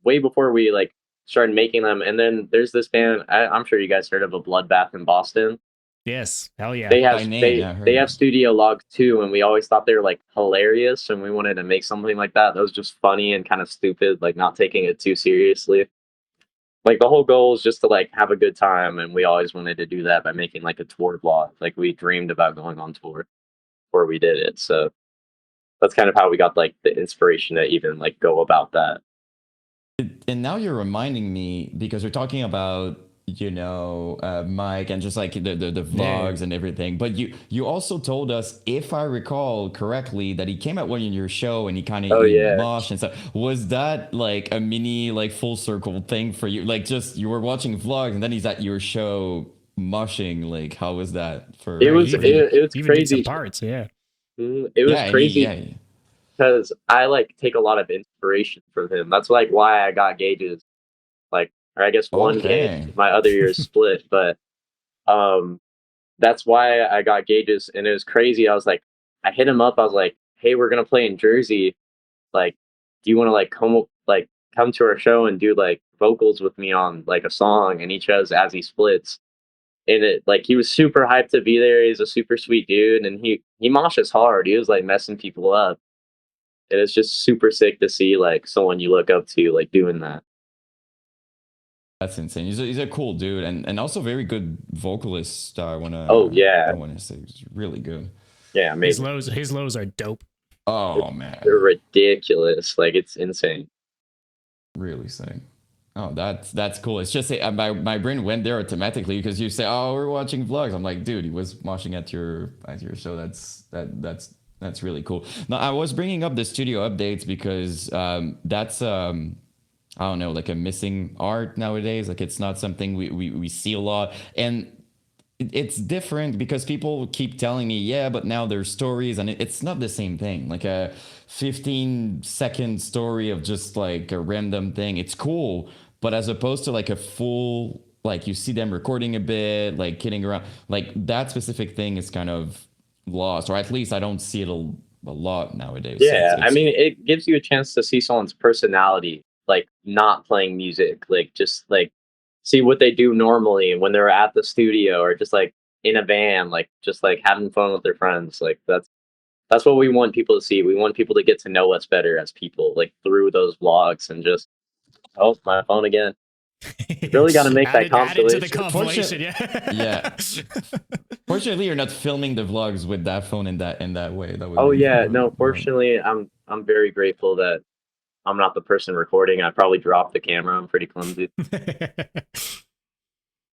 way before we like started making them. And then there's this band. I'm sure you guys heard of a Bloodbath in Boston. Yes, hell yeah. They have By name, they yeah, I heard they of have it. studio logs too, and we always thought they were like hilarious, and we wanted to make something like that. That was just funny and kind of stupid, like not taking it too seriously. Like the whole goal is just to like have a good time, and we always wanted to do that by making like a tour vlog. Like we dreamed about going on tour before we did it. So that's kind of how we got like the inspiration to even like go about that. And now you're reminding me, because we're talking about Mike and just like the vlogs and everything, but you also told us, if I recall correctly, that he came at one in your show and he kind of Oh yeah. moshed and stuff. Was that like a mini like full circle thing for you, like just you were watching vlogs and then he's at your show moshing? Like how was that for It was for you? it was Even did some crazy. parts, yeah. It was Yeah, and crazy because I like take a lot of inspiration from him. That's like why I got Gauges. Like, or I guess one Gauge. Okay. My other year is split, but um, that's why I got Gauges, and it was crazy. I was like, I hit him up. I was like, hey, we're gonna play in Jersey. Like, do you want to come to our show and do like vocals with me on like a song? And he chose As He Splits. And it like he was super hyped to be there. He's a super sweet dude, and he moshes hard. He was like messing people up. And it's just super sick to see like someone you look up to like doing that. That's insane. He's a cool dude, and also very good vocalist. I Oh yeah, wanna say he's really good. yeah, His amazing. lows are dope. Oh man, They're ridiculous. Like it's insane. really sick. Oh, that's cool. It's just my brain went there automatically because you say, "Oh, we're watching vlogs." I'm like, dude, he was moshing at your show. That's really cool. Now, I was bringing up the studio updates because that's I don't know, like a missing art nowadays. Like it's not something we see a lot, and it's different because people keep telling me, yeah, but now there's stories, and it's not the same thing. Like a 15-second story of just like a random thing, it's cool, but as opposed to like a full, like you see them recording a bit, like kidding around, like that specific thing is kind of lost, or at least I don't see it a lot nowadays. So Yeah, I it's mean, it gives you a chance to see someone's personality, like not playing music, like just like see what they do normally when they're at the studio or just like in a van, like just like having fun with their friends. Like that's what we want people to see. We want people to get to know us better as people, like through those vlogs and just oh my phone again. Really got to make that add it to the compilation. compilation. Yeah. Yeah. Fortunately, you're not filming the vlogs with that phone in that way. That would Oh be, yeah, that no. would be hard. Fortunately, I'm very grateful that I'm not the person recording. I probably dropped the camera. I'm pretty clumsy.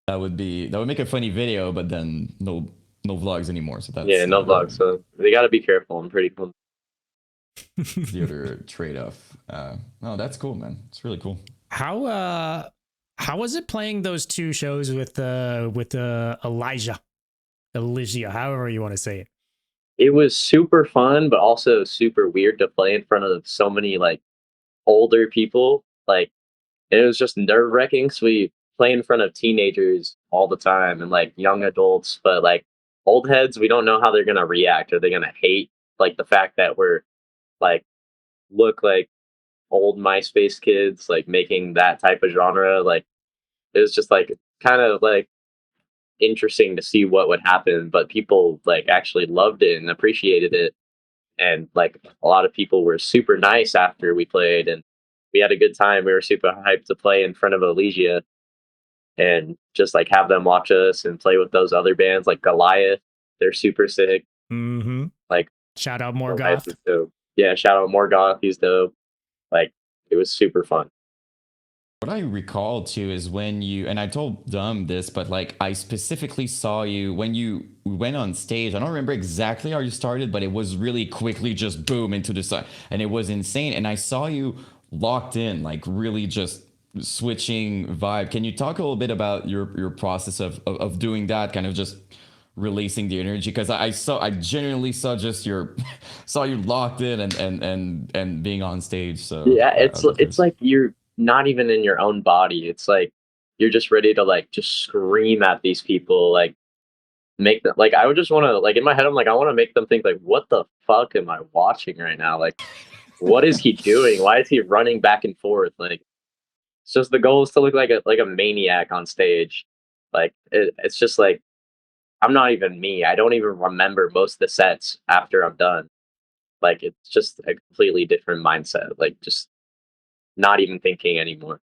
That would make a funny video, but then no vlogs anymore. So that's Yeah, no vlogs. So they got to be careful. I'm pretty clumsy. the other trade-off. No, that's cool, man. It's really cool. How was it playing those two shows with Elysia, however you want to say it? It was super fun, but also super weird to play in front of so many like older people. Like it was just nerve wracking. So we play in front of teenagers all the time and like young adults, but like old heads, we don't know how they're gonna react. Are they gonna hate like the fact that we're like look like old MySpace kids, like making that type of genre? Like it was just like kind of like interesting to see what would happen, but people like actually loved it and appreciated it. And like a lot of people were super nice after we played, and we had a good time. We were super hyped to play in front of Elysia and just like have them watch us and play with those other bands like Goliath. They're super sick. Mm-hmm. Like shout out Goliath Morgoth. is dope. Yeah, shout out Morgoth. He's dope. Like it was super fun. What I recall too is when you, and I told them this, but like I specifically saw you when you went on stage. I don't remember exactly how you started, but it was really quickly just boom into the sun, and it was insane. And I saw you locked in, like really just switching vibe. Can you talk a little bit about your process of doing that, kind of just releasing the energy? Because I genuinely saw just your saw you locked in and being on stage. So Yeah, it's like you're not even in your own body. It's like you're just ready to like just scream at these people, like make them like I would just want to like in my head I'm like I want to make them think like what the fuck am I watching right now? Like what is he doing? Why is he running back and forth? Like it's just the goal is to look like a maniac on stage. Like it's just like I'm not even me. I don't even remember most of the sets after I'm done. Like it's just a completely different mindset. Like just not even thinking anymore.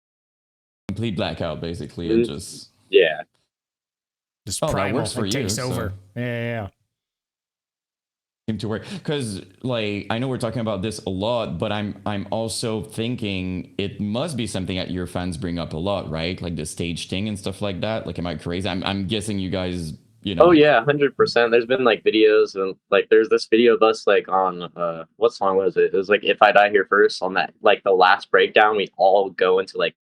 complete blackout basically, and just Yeah. Just that primal, works for like, you, takes so- over. Yeah. seem to work. Because like I know we're talking about this a lot, but I'm also thinking it must be something that your fans bring up a lot, right? Like the stage thing and stuff like that. Like, am I crazy? I'm guessing you guys, you know. Oh yeah, 100%. There's been like videos and like there's this video of us like on what song was it? It was like If I Die Here First on that like the last breakdown we all go into like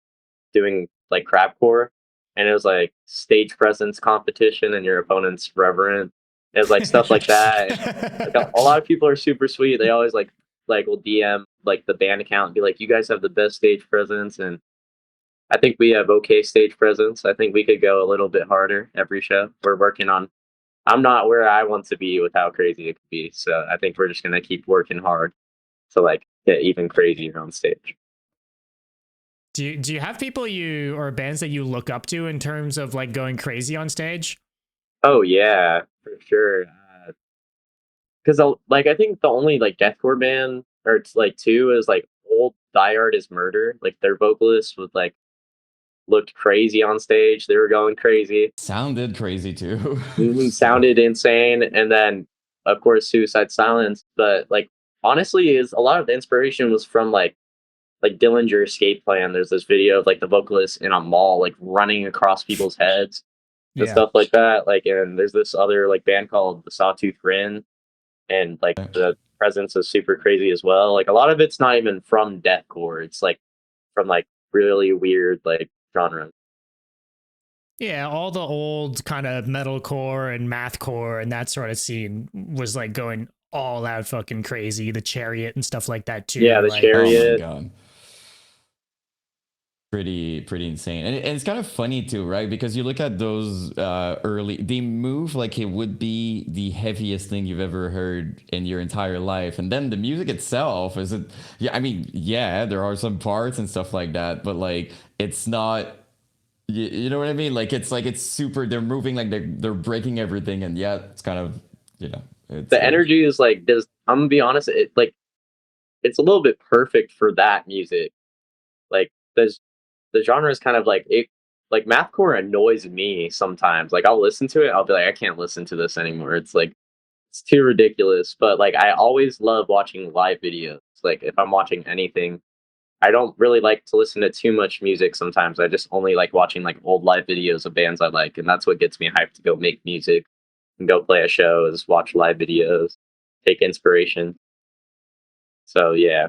doing like crapcore, and it was like stage presence competition and your opponent's reverent. It was like stuff like that. Like a lot of people are super sweet. They always like will DM like the band account and be like, you guys have the best stage presence, and I think we have okay stage presence. I think we could go a little bit harder every show. We're working on. I'm not where I want to be with how crazy it could be, so I think we're just gonna keep working hard to like get even crazier on stage. Do you have people you or bands that you look up to in terms of like going crazy on stage? Oh yeah, for sure. Because like I think the only like deathcore band or it's like two is like old Die Hard is Murder. Like their vocalist was like looked crazy on stage. They were going crazy. Sounded crazy too. Sounded insane. And then of course Suicide Silence. But like honestly, is a lot of the inspiration was from like Dillinger Escape Plan. There's this video of like the vocalist in a mall like running across people's heads and stuff like that. Like and there's this other like band called the Sawtooth Rin, and like the presence is super crazy as well. Like a lot of it's not even from deathcore. It's like from like really weird like genre. Yeah, all the old kind of metalcore and mathcore and that sort of scene was like going all out fucking crazy. The Chariot and stuff like that too. Yeah, the like, Chariot. Oh my god. Pretty insane. And it's kind of funny too, right? Because you look at those early, they move like it would be the heaviest thing you've ever heard in your entire life. And then the music itself is it, yeah, I mean, yeah, there are some parts and stuff like that, but like it's not, you know what I mean? Like it's super, they're moving like they're breaking everything, and yeah, it's kind of, you know, it's The energy is like I'm gonna be honest, it like it's a little bit perfect for that music. Like there's the genre is kind of like it. Like mathcore annoys me sometimes. Like I'll listen to it, I'll be like, I can't listen to this anymore. It's like it's too ridiculous. But like I always love watching live videos. Like if I'm watching anything, I don't really like to listen to too much music sometimes. I just only like watching like old live videos of bands I like, and that's what gets me hyped to go make music and go play a show is watch live videos, take inspiration. So yeah.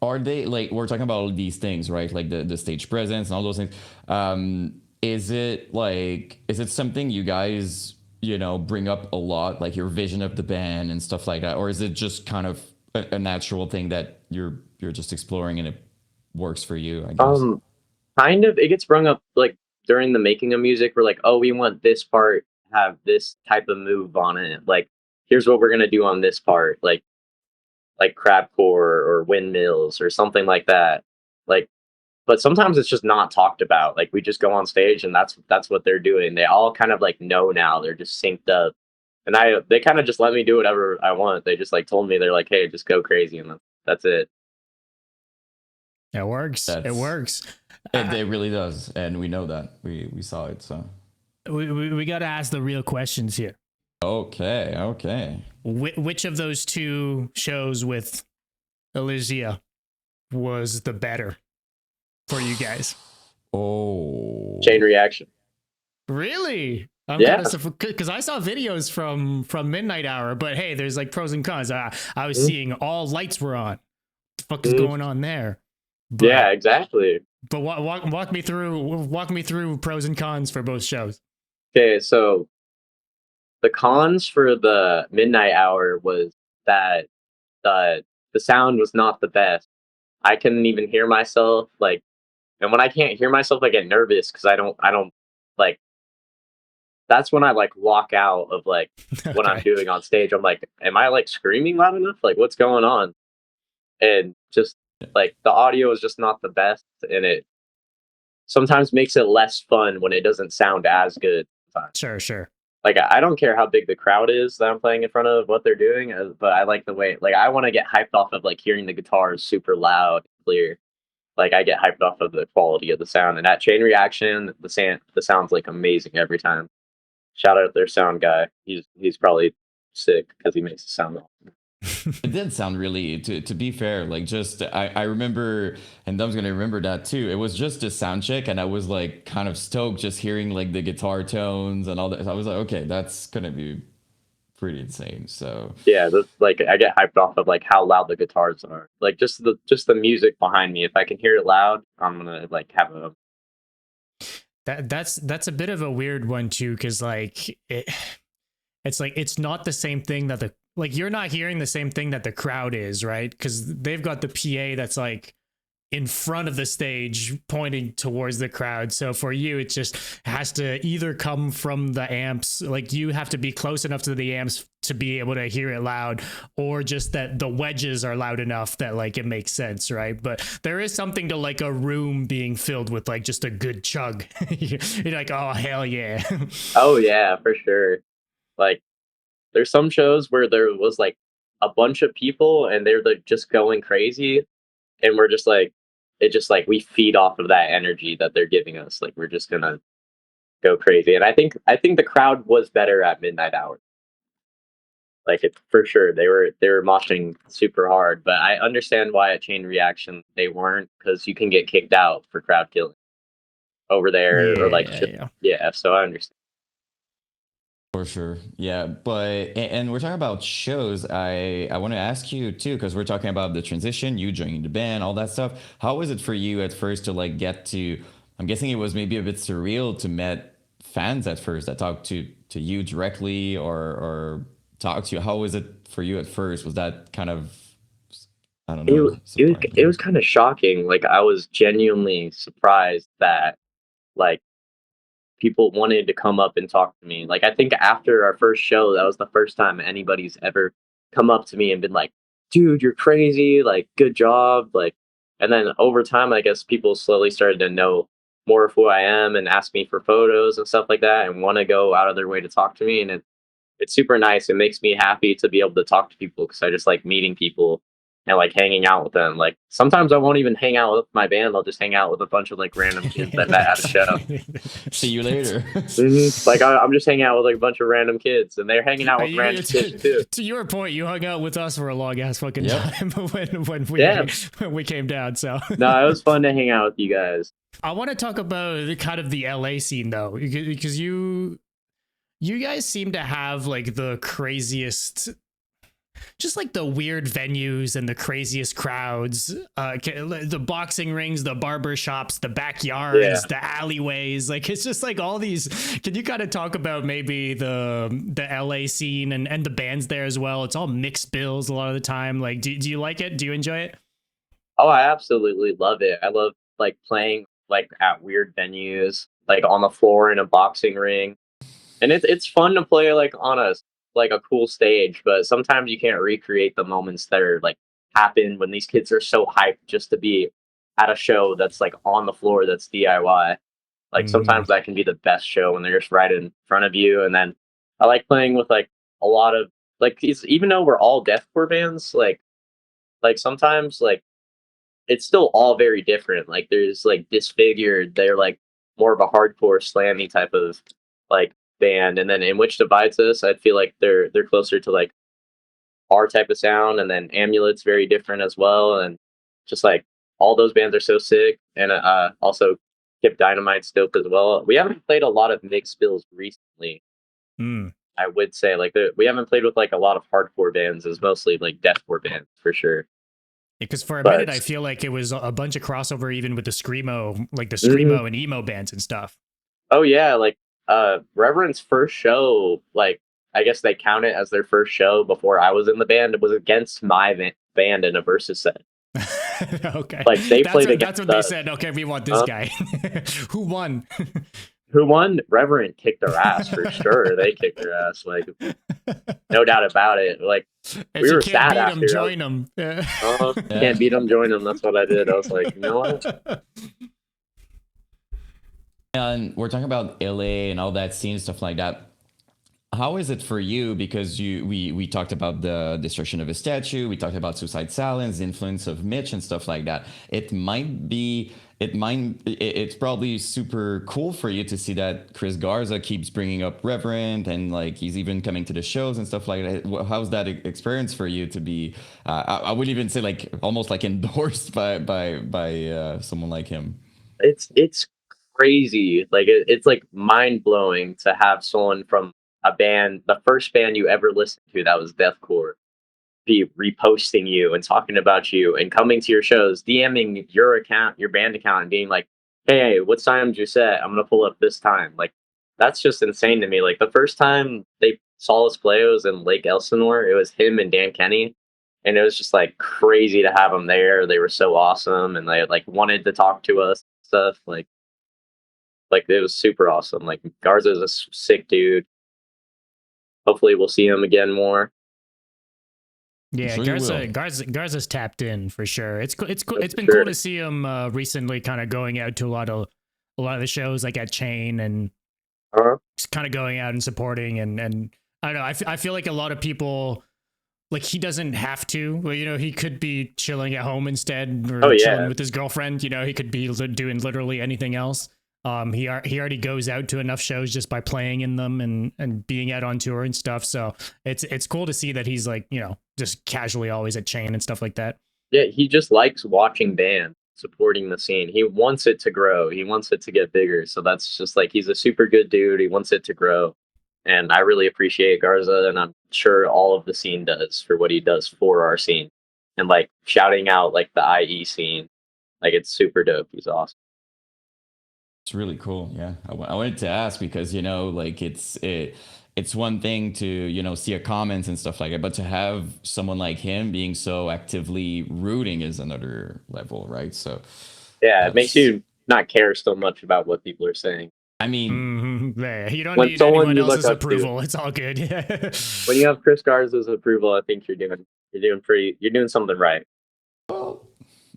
Are they like we're talking about all these things, right? Like the stage presence and all those things. Is it something you guys, bring up a lot, like your vision of the band and stuff like that? Or is it just kind of a natural thing that you're just exploring and it works for you, I guess? Kind of it gets brung up like during the making of music. We're like, oh, we want this part to have this type of move on it. Like, here's what we're gonna do on this part. Like crabcore or windmills or something like that. Like, but sometimes it's just not talked about. Like we just go on stage and that's what they're doing. They all kind of like know now. They're just synced up, and they kind of just let me do whatever I want. They just like told me they're like, hey, just go crazy, and that's it. It works. It works. It really does, and we know that we saw it. So we got to ask the real questions here. Okay. Which of those two shows with Elysia was the better for you guys? Oh, Chain Reaction. Really? Yeah. Because I saw videos from Midnight Hour, but hey, there's like pros and cons. I was seeing all lights were on. What the fuck is going on there? But, yeah, exactly. But walk me through pros and cons for both shows. Okay, so the cons for the Midnight Hour was that the sound was not the best. I couldn't even hear myself, like, and when I can't hear myself, I get nervous because I don't like. That's when I like lock out of like what I'm doing on stage. I'm like, am I like screaming loud enough? Like, what's going on? And just like the audio is just not the best, and it sometimes makes it less fun when it doesn't sound as good. Sure. Like I don't care how big the crowd is that I'm playing in front of, what they're doing, but I like the way, like I want to get hyped off of like hearing the guitars super loud, clear. Like I get hyped off of the quality of the sound, and at Chain Reaction, the sound's like amazing every time. Shout out their sound guy. He's probably sick because he makes it sound awesome. It did sound really, to be fair, like just I remember, and Dom's gonna remember that too. It was just a sound check, and I was like kind of stoked just hearing like the guitar tones and all that. So I was like, okay, that's gonna be pretty insane. So yeah, like I get hyped off of like how loud the guitars are, like just the music behind me. If I can hear it loud, I'm gonna like have a. That's a bit of a weird one too, because like it's like it's not the same thing that you're not hearing the same thing that the crowd is, right? Because they've got the PA that's like in front of the stage pointing towards the crowd. So for you, it just has to either come from the amps, like you have to be close enough to the amps to be able to hear it loud, or just that the wedges are loud enough that like it makes sense, right? But there is something to like a room being filled with like just a good chug. You're like, oh hell yeah. Oh yeah, for sure. Like there's some shows where there was like a bunch of people and they're like just going crazy, and we're just like, it just like we feed off of that energy that they're giving us. Like we're just gonna go crazy. And I think the crowd was better at Midnight Hour. Like it for sure. They were moshing super hard, but I understand why at Chain Reaction they weren't, because you can get kicked out for crowd killing over there, or like yeah. So I understand. for sure, yeah. But and we're talking about shows. I want to ask you too, because we're talking about the transition, you joining the band, all that stuff. How was it for you at first to like get to? I'm guessing it was maybe a bit surreal to met fans at first that talked to you directly or talk to you. How was it for you at first? Was that kind of, I don't know. It was kind of shocking. Like I was genuinely surprised that like people wanted to come up and talk to me. Like I think after our first show, that was the first time anybody's ever come up to me and been like, dude, you're crazy, like good job. Like, and then over time, I guess people slowly started to know more of who I am and ask me for photos and stuff like that, and want to go out of their way to talk to me. And it's super nice. It makes me happy to be able to talk to people, because I just like meeting people. and like hanging out with them. Like sometimes I won't even hang out with my band. I'll just hang out with a bunch of like random kids that met at a show. See you later. Like I'm just hanging out with like a bunch of random kids, and they're hanging out with random kids too. To your point, you hung out with us for a long ass fucking Yep. time when we came down. So No, it was fun to hang out with you guys. I want to talk about kind of the LA scene though, because you guys seem to have like the craziest, just like the weird venues and the craziest crowds, the boxing rings, the barber shops, the backyards, the alleyways. Like it's just like all these. Can you kind of talk about maybe the LA scene and the bands there as well? It's all mixed bills a lot of the time. Like, do you like it? Do you enjoy it? Oh, I absolutely love it. I love like playing like at weird venues, like on the floor in a boxing ring, and it's fun to play like on a cool stage, but sometimes you can't recreate the moments that are like happen when these kids are so hyped just to be at a show that's like on the floor that's DIY. Like sometimes that can be the best show when they're just right in front of you. And then I like playing with like a lot of like even though we're all deathcore bands, like sometimes like it's still all very different. Like there's like Disfigured, they're like more of a hardcore slammy type of like band, and then In Which Divides Us, I feel like they're closer to like our type of sound, and then Amulet's very different as well, and just like all those bands are so sick. And also Kip Dynamite's dope as well. We haven't played a lot of mixed bills recently. I would say like we haven't played with like a lot of hardcore bands. It's mostly like deathcore bands for sure. Because for a minute, I feel like it was a bunch of crossover even with the Screamo, like the Screamo and emo bands and stuff. Oh yeah, like Reverend's first show, like I guess they count it as their first show before I was in the band. It was against my band in a versus set. Okay, like they played against. That's what they said. Okay, we want this guy. Who won? Who won? Reverend kicked their ass for sure. They kicked their ass, like no doubt about it. Like if we were sad after. Join them. Can't beat them, join them. That's what I did. I was like, you know what? And we're talking about LA and all that scene, stuff like that. How is it for you? Because we talked about the destruction of a statue, we talked about Suicide Silence, the influence of Mitch and stuff like that. It's probably super cool for you to see that Chris Garza keeps bringing up Reverend, and like he's even coming to the shows and stuff like that. How's that experience for you to be? I would even say like almost like endorsed by someone like him. It's crazy. Like it's like mind blowing to have someone from a band, the first band you ever listened to, that was Deathcore, be reposting you and talking about you and coming to your shows, DMing your account, your band account, and being like, hey, what time did you set? I'm gonna pull up this time. Like that's just insane to me. Like the first time they saw us play, it was in Lake Elsinore. It was him and Dan Kenny, and it was just like crazy to have them there. They were so awesome, and they like wanted to talk to us and stuff. Like it was super awesome. Like Garza's a sick dude. Hopefully we'll see him again more. Yeah, sure Garza's tapped in for sure. It's cool. It's been cool to see him recently, kind of going out to a lot of the shows like at Chain, and just kind of going out and supporting. And I don't know. I feel like a lot of people, like he doesn't have to. Well, you know, he could be chilling at home instead, or chilling with his girlfriend. You know, he could be doing literally anything else. He already goes out to enough shows just by playing in them and being out on tour and stuff. So it's cool to see that he's like, you know, just casually always at Chain and stuff like that. Yeah, he just likes watching bands, supporting the scene. He wants it to grow. He wants it to get bigger. So that's just like, he's a super good dude. He wants it to grow. And I really appreciate Garza, and I'm sure all of the scene does for what he does for our scene. And like shouting out like the IE scene, like it's super dope. He's awesome. It's really cool. Yeah. I wanted to ask because, you know, like it's one thing to, you know, see a comments and stuff like that, but to have someone like him being so actively rooting is another level, right? So yeah, it makes you not care so much about what people are saying. I mean, you don't need anyone else's approval. It's all good. When you have Chris Garza's approval, I think you're doing something right. Well,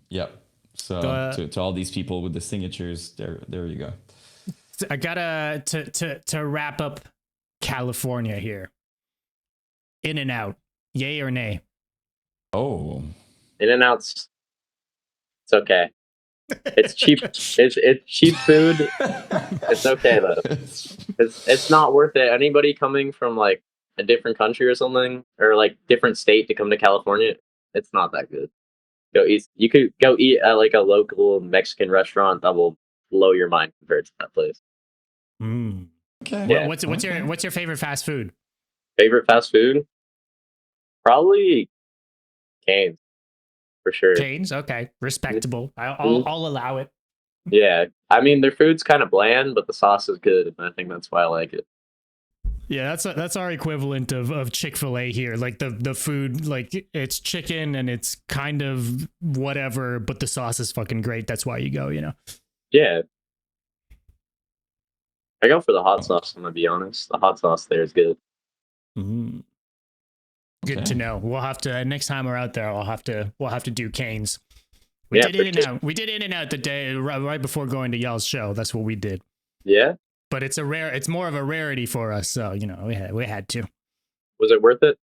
yep. So to all these people with the signatures, there you go. I gotta to wrap up California here. In and Out, yay or nay? Oh, In-N-Out's, it's okay. It's cheap. It's cheap food. It's okay though. It's not worth it. Anybody coming from like a different country or something, or like different state to come to California, it's not that good. Go eat. You could go eat at like a local Mexican restaurant that will blow your mind compared to that place. Mm. Okay. Yeah. What's your favorite fast food? Favorite fast food? Probably Cane's, for sure. Cane's, okay, respectable. I'll allow it. Yeah, I mean their food's kind of bland, but the sauce is good, and I think that's why I like it. Yeah, that's our equivalent of Chick-fil-A here. Like the food, like it's chicken and it's kind of whatever, but the sauce is fucking great. That's why you go, you know. Yeah, I go for the hot sauce. I'm gonna be honest. The hot sauce there is good. Mm. Good Okay. to know. We'll have to next time we're out there. We'll have to do Cane's. We Yeah, did for In-N-Out. We did In-N-Out the day right before going to y'all's show. That's what we did. Yeah, But it's more of a rarity for us. So you know we had to. was it worth it?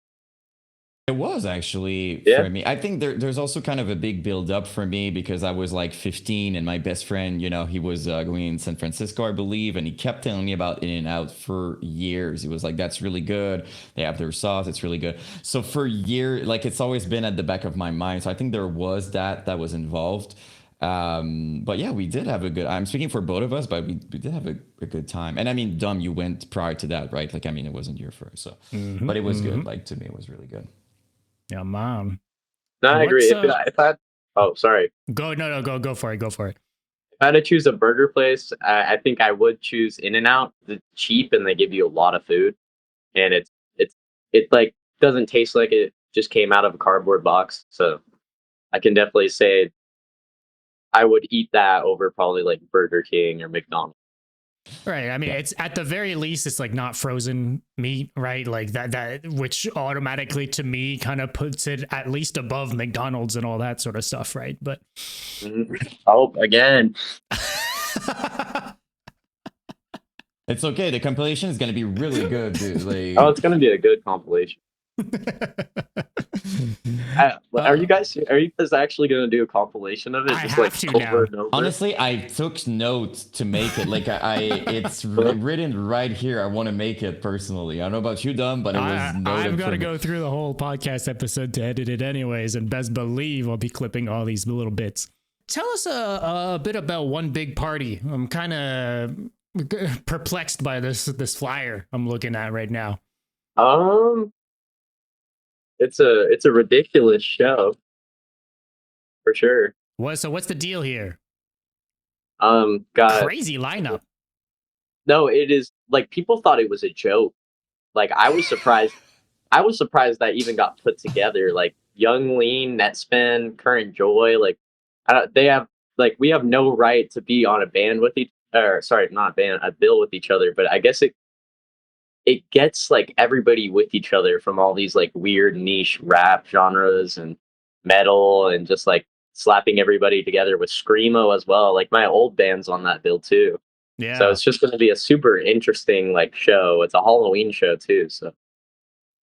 It was actually Yeah. for me. I think there's also kind of a big build up for me because I was like 15 and my best friend, you know, he was going in San Francisco, I believe, and he kept telling me about In-N-Out for years. He was like, "That's really good. They have their sauce. It's really good." So for years, like it's always been at the back of my mind. So I think there was that was involved. But yeah, we did have a good. I'm speaking for both of us, but we did have a good time. And I mean, Dom, you went prior to that, right? Like I mean, it wasn't your first, so but it was good. Like to me, it was really good. Yeah, mom. No, I agree. What's, If I oh sorry, Go for it. Go for it. if I had to choose a burger place, I think I would choose In-N-Out. It's cheap and they give you a lot of food, and it like doesn't taste like it just came out of a cardboard box. So I can definitely say I would eat that over probably like Burger King or McDonald's. Right. I mean, Yeah. it's at the very least, it's like not frozen meat, right? Like that, which automatically to me kind of puts it at least above McDonald's and all that sort of stuff, right? But Oh, again. It's okay. The compilation is gonna be really good, dude. Like, Oh, it's gonna be a good compilation. Are you guys actually gonna do a compilation of it? I Just have like to over now. and over? honestly, I took notes to make it. Like it's written right here. I want to make it personally. I don't know about you, Dom, but it was noted. I've got to for me. go through the whole podcast episode to edit it anyways, and best believe I'll be clipping all these little bits. Tell us a bit about One Big Party. I'm kind of perplexed by this flyer I'm looking at right now. It's a ridiculous show, for sure. What's the deal here? God, Crazy lineup. no, it is like people thought it was a joke. Like I was surprised. I was surprised that even got put together. Like Young Lean, Nettspend, Current Joy. Like they have like we have no right to be on a band with each. Or sorry, not band, a bill with each other. But I guess it gets like everybody with each other from all these like weird niche rap genres and metal and just like slapping everybody together with screamo as well. Like my old band's on that bill too. Yeah. So it's just going to be a super interesting like show. It's a Halloween show too, so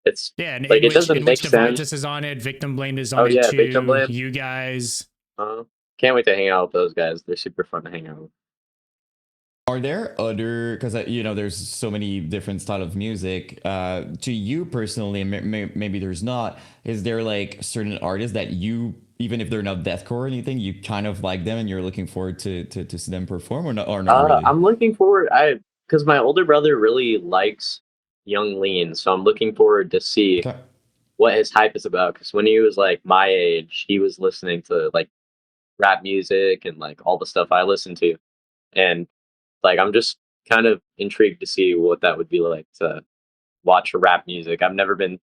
it's yeah, and like in it doesn't in make which sense. Devices is on it. Victim Blamed is on Oh, it yeah, too. Victim Blamed. You guys. Can't wait to hang out with those guys. They're super fun to hang out with. Are there other, because you know there's so many different style of music. To you personally, and maybe there's not. Is there like certain artists that you, even if they're not deathcore or anything, you kind of like them and you're looking forward to see them perform or not really? I'm looking forward. Because my older brother really likes Young Lean, so I'm looking forward to see Okay. what his hype is about. Because when he was like my age, he was listening to like rap music and like all the stuff I listen to, and like I'm just kind of intrigued to see what that would be like to watch rap music. I've never been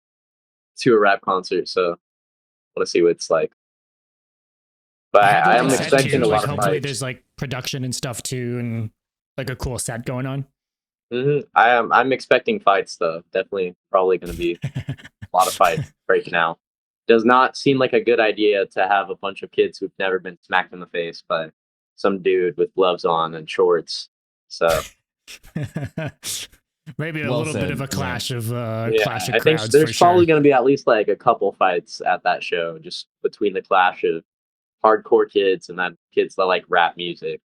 to a rap concert, so I want to see what it's like. But I am Set expecting too, a like, lot of hopefully vibes. there's like production and stuff too, and like a cool set going on. I'm expecting fights though. Definitely, probably going to be a lot of fights right now. Does not seem like a good idea to have a bunch of kids who've never been smacked in the face by some dude with gloves on and shorts. So Maybe a Well little bit said, of a clash of Yeah, clash of I think crowds there's for probably sure. going to be at least like a couple fights at that show, just between the clash of hardcore kids and then kids that like rap music.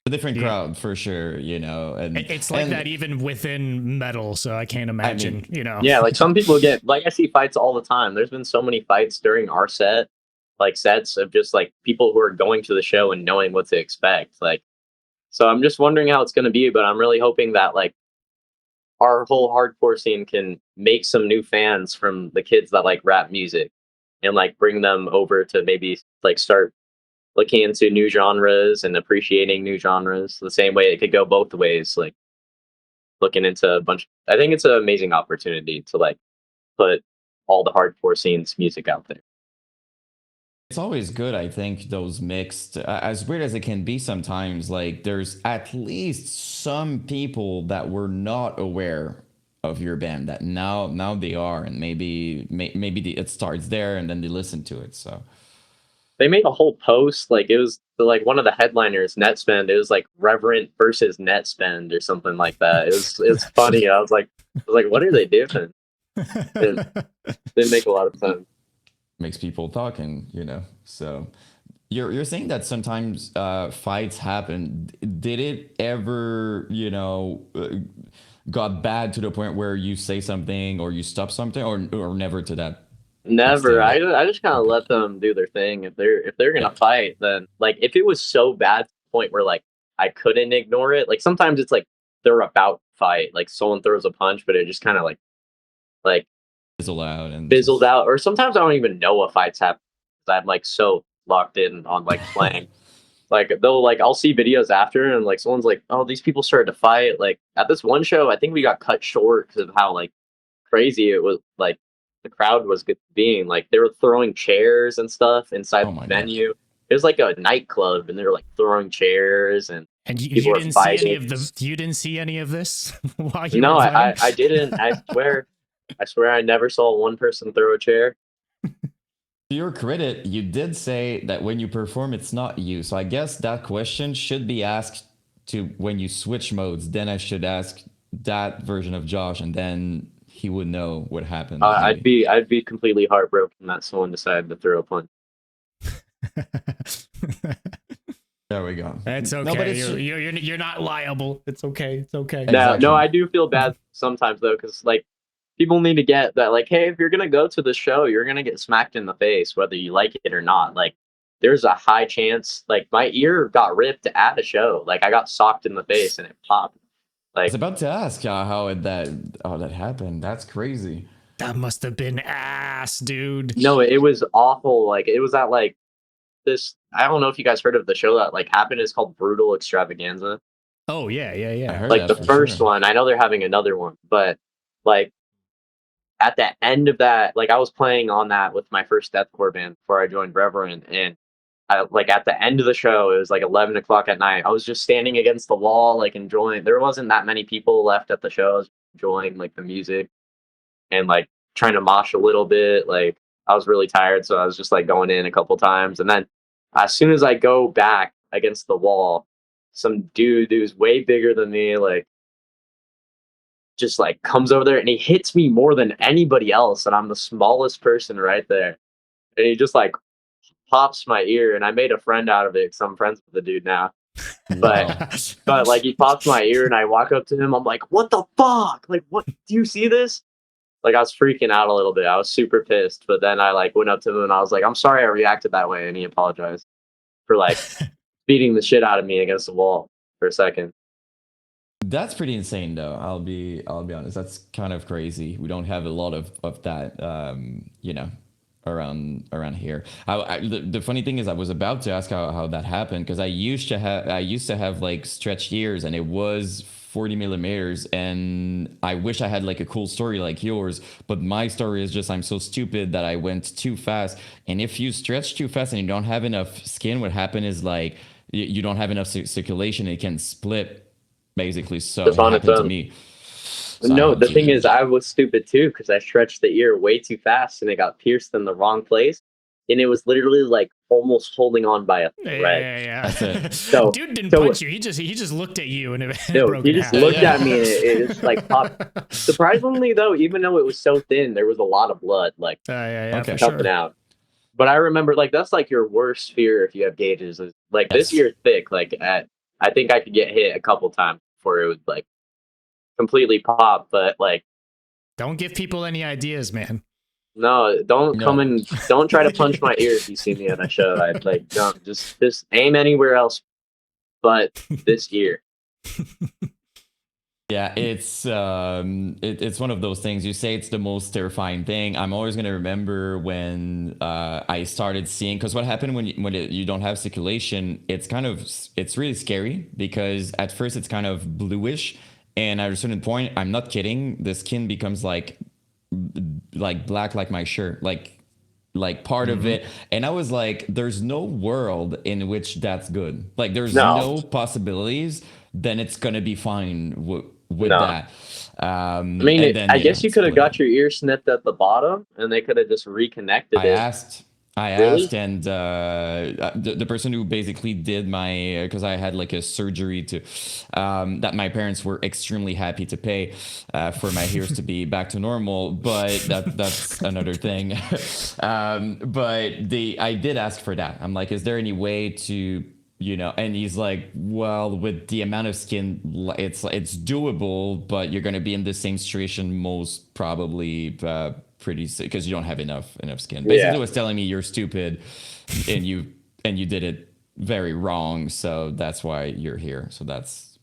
A different Yeah. crowd for sure, you know. And It's like that even within metal, so I can't imagine, you know. Yeah, like some people get like I see fights all the time. There's been so many fights during our set, like sets of just like people who are going to the show and knowing what to expect. Like, so I'm just wondering how it's going to be, but I'm really hoping that like our whole hardcore scene can make some new fans from the kids that like rap music and like bring them over to maybe like start looking into new genres and appreciating new genres the same way it could go both ways, like looking into a bunch. I think it's an amazing opportunity to like put all the hardcore scene's music out there. it's always good, I think, those mixed, as weird as it can be sometimes, like there's at least some people that were not aware of your band that now they are, and maybe it starts there and then they listen to it. So They made a whole post, like it was like one of the headliners, Nettspend. It was like Reverent versus Nettspend or something like that. It's funny. I was like, what are they doing? It didn't make a lot of sense. makes people talking, you know. So you're saying that sometimes fights happen. Did it ever, you know, got bad to the point where you say something or you stop something, or never to that? Never. extent? I just kind of let them do their thing. If they're gonna fight, then like if it was so bad to the point where like I couldn't ignore it. Like sometimes it's like they're about to fight, like someone throws a punch, but it just kind of like Fizzle out and fizzled out. Or sometimes I don't even know a fight's happening. I'm like so locked in on like playing. Like they'll like I'll see videos after and like someone's like, oh, these people started to fight. Like at this one show, I think we got cut short because of how like crazy it was. Like the crowd was being like they were throwing chairs and stuff inside Oh the my venue. It was like a nightclub and they were like throwing chairs and And you people were didn't see any fighting. of the you didn't see any of this while you No, were playing? I didn't. I swear I never saw one person throw a chair. To your credit, you did say that when you perform, it's not you. So I guess that question should be asked to when you switch modes. Then I should ask that version of Josh, and then he would know what happened. I'd be completely heartbroken that someone decided to throw a punch. There we go. It's okay. No, but it's You're not liable. It's okay. It's okay. No, Exactly. I do feel bad sometimes though, because like people need to get that. Like, hey, if you're gonna go to the show, you're gonna get smacked in the face, whether you like it or not. Like, there's a high chance. Like, my ear got ripped at a show. Like, I got socked in the face and it popped. I Like, was about to ask how that happened. That's crazy. That must have been ass, dude. no, it was awful. Like, it was at like this. I don't know if you guys heard of the show that like happened. It's called Brutal Extravaganza. Oh yeah. I heard Like that the for first sure. one. I know they're having another one, but like at the end of that, like I was playing on that with my first deathcore band before I joined Reverend, and I like at the end of the show, it was like 11 o'clock at night. I was just standing against the wall, like enjoying. There wasn't that many people left at the show. I was enjoying like the music and like trying to mosh a little bit. Like I was really tired, so I was just like going in a couple times, and then as soon as I go back against the wall, some dude who's way bigger than me, like just like comes over there and he hits me more than anybody else, and I'm the smallest person right there, and he just like pops my ear, and I made a friend out of it because I'm friends with the dude now. Wow. But like he pops my ear, and I walk up to him. I'm like, "What the fuck? Like, what? Do you see this?" Like I was freaking out a little bit. I was super pissed. But then I like went up to him and I was like, "I'm sorry I reacted that way," and he apologized for like beating the shit out of me against the wall for a second. That's pretty insane, though. I'll be honest. That's kind of crazy. We don't have a lot of that, you know, around here. The funny thing is, I was about to ask how that happened because I used to have like stretched ears, and it was 40 millimeters, and I wish I had like a cool story like yours, but my story is just I'm so stupid that I went too fast, and if you stretch too fast and you don't have enough skin, what happened is like you don't have enough circulation, it can split basically. So Just it on its happened to own. me. So No, the thing yeah. is, I was stupid too because I stretched the ear way too fast and it got pierced in the wrong place. And it was literally like almost holding on by a thread. Yeah. That's it. So- Dude didn't so- punch you. He just looked at you and it No, broke he in just half. looked Yeah. at me and it just like popped. Surprisingly though, even though it was so thin, there was a lot of blood like Yeah, Okay. for sure. coming out. But I remember like that's like your worst fear if you have gauges. Is, like this Yes. year thick. Like I think I could get hit a couple times before it would like completely pop. But like Don't give people any ideas, man. no, don't No. come and don't try to punch my ear if you see me at a show. I'd like don't just aim anywhere else but this ear. Yeah, it's one of those things. You say it's the most terrifying thing. I'm always gonna remember when I started seeing, because what happened when you don't have circulation, it's really scary because at first it's kind of bluish, and at a certain point, I'm not kidding, the skin becomes like black like my shirt, like part of it, and I was like, there's no world in which that's good. Like there's No. no possibilities. Then it's gonna be fine with No. that. I mean, and then, I yeah, guess you it's could have split got up. your ear snipped at the bottom, and they could have just reconnected I it. asked, Really? and the person who basically did my, because I had like a surgery to, that my parents were extremely happy to pay for my ears to be back to normal, but that's another thing. But I did ask for that. I'm like, is there any way to, and he's like, well, with the amount of skin, it's doable, but you're going to be in the same situation most probably pretty soon because you don't have enough skin. Basically, Yeah. it was telling me you're stupid and you did it very wrong, so that's why you're here. So that's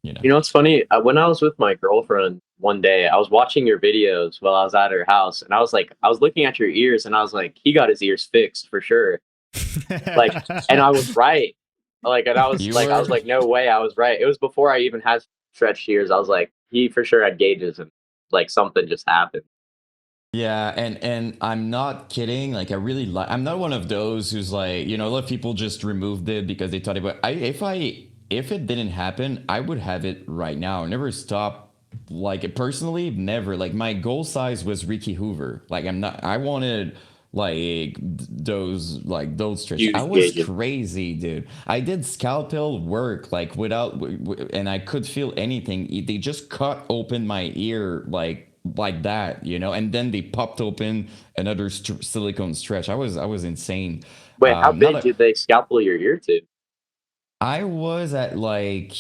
You know what's funny? When I was with my girlfriend one day, I was watching your videos while I was at her house, and I was looking at your ears, and I was like, he got his ears fixed for sure. Like, and I was right. Like, and I was You like, I were? was like, no way, I was right. It was before I even had stretched ears. I was like, he for sure had gauges, and like something just happened. Yeah, and I'm not kidding. Like, I really like. I'm not one of those who's like, a lot of people just removed it because they thought it. But if it didn't happen, I would have it right now. Never stop. Like personally, never. Like my goal size was Ricky Hoover. Like I wanted those stretches. Huge I was gauges. crazy, dude. I did scalpel work like without, and I could feel anything. They just cut open my ear like that, and then they popped open another silicone stretch. I was insane. Wait, how Not big a- did they scalpel your ear to? I was at like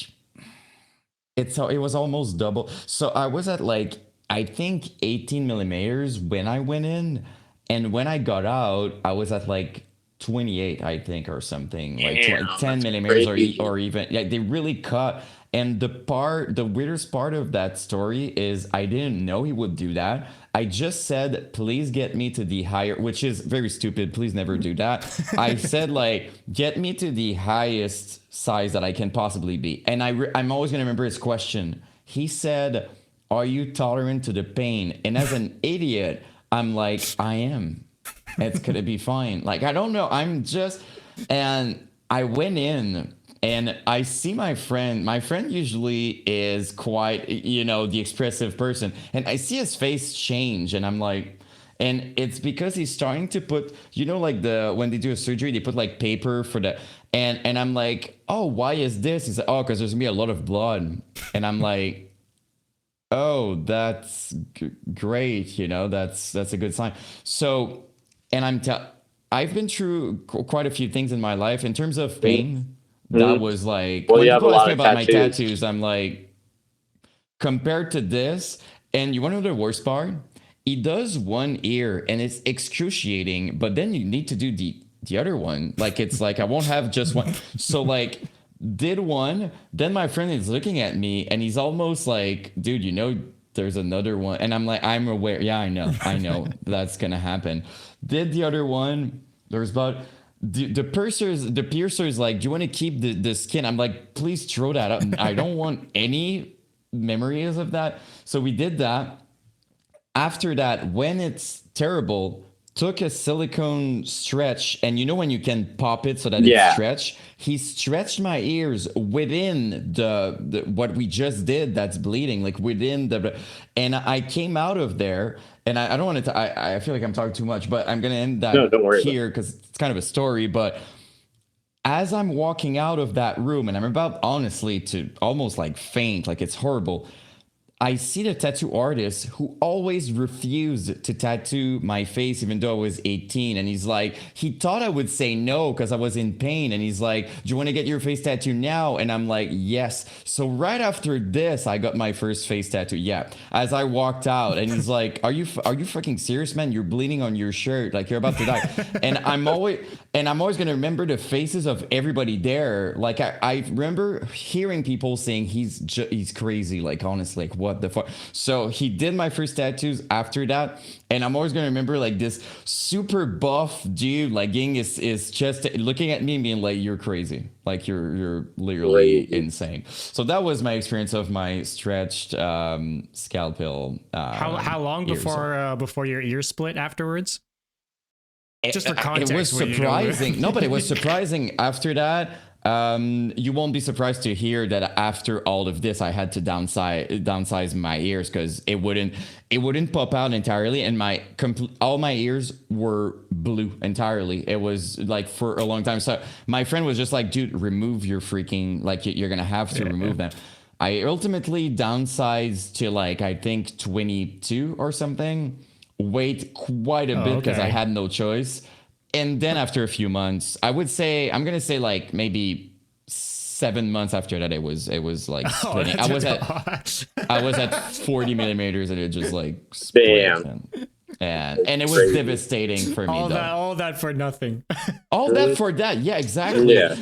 it was almost double. So I was at like I think 18 millimeters when I went in, and when I got out, I was at like 28, I think, or something, like Damn, 10 that's millimeters crazy. or even, yeah, they really cut. And the weirdest part of that story is I didn't know he would do that. I just said, please get me to the higher, which is very stupid. Please never do that. I said, like, get me to the highest size that I can possibly be. And I'm always going to remember his question. He said, are you tolerant to the pain? And as an idiot, I'm like, I am. It's going to be fine. Like, I don't know. And I went in. And I see my friend. My friend usually is quite, the expressive person. And I see his face change. And I'm like, and it's because he's starting to put, like when they do a surgery, they put like paper for the, and I'm like, oh, why is this? He's like, oh, because there's going to be a lot of blood. And I'm like, oh, that's great. That's a good sign. So, and I've been through quite a few things in my life in terms of pain. That was like, Well, when you have a people ask lot me of about my tattoos. tattoos, I'm like, compared to this, and you want to know the worst part? He does one ear and it's excruciating, but then you need to do the other one. Like, it's like, I won't have just one. So like, did one, then my friend is looking at me and he's almost like, dude, there's another one. And I'm like, I'm aware. Yeah, I know that's going to happen. Did the other one, there's about... The piercer's like, do you want to keep the skin? I'm like, please throw that up. I don't want any memories of that. So we did that. After that, when it's terrible, took a silicone stretch, and you know when you can pop it so that Yeah. it's stretched, he stretched my ears within the what we just did that's bleeding, like within the, and I came out of there, and I don't want to, I feel like I'm talking too much, but I'm gonna end that No, don't worry about here because it's kind of a story. But as I'm walking out of that room, and I'm about honestly to almost like faint, like it's horrible, I see the tattoo artist who always refused to tattoo my face, even though I was 18. And he's like, he thought I would say no because I was in pain. And he's like, do you want to get your face tattooed now? And I'm like, yes. So right after this, I got my first face tattoo. Yeah. As I walked out, and he's like, are you fucking serious, man? You're bleeding on your shirt. Like you're about to die. And I'm always going to remember the faces of everybody there. Like I remember hearing people saying he's crazy. Like honestly, like what the fuck. So he did my first tattoos after that, and I'm always gonna remember like this super buff dude like getting his chest, looking at me and being like, you're crazy, like you're literally insane. So that was my experience of my stretched scalpel. How long before your ear split afterwards? Just for context, it was surprising. No, but it was surprising after that. You won't be surprised to hear that after all of this, I had to downsize my ears because it wouldn't pop out entirely, and all my ears were blue entirely. It was like for a long time. So my friend was just like, dude, remove your freaking, like you're gonna have to remove them. I ultimately downsized to like I think 22 or something. Wait quite a bit because I had no choice. And then after a few months, I'm going to say like maybe 7 months after that, it was like splitting. I was at 40 millimeters, and it just like split. And it was devastating for me. All that for nothing. All that for that. Yeah, exactly. Yeah.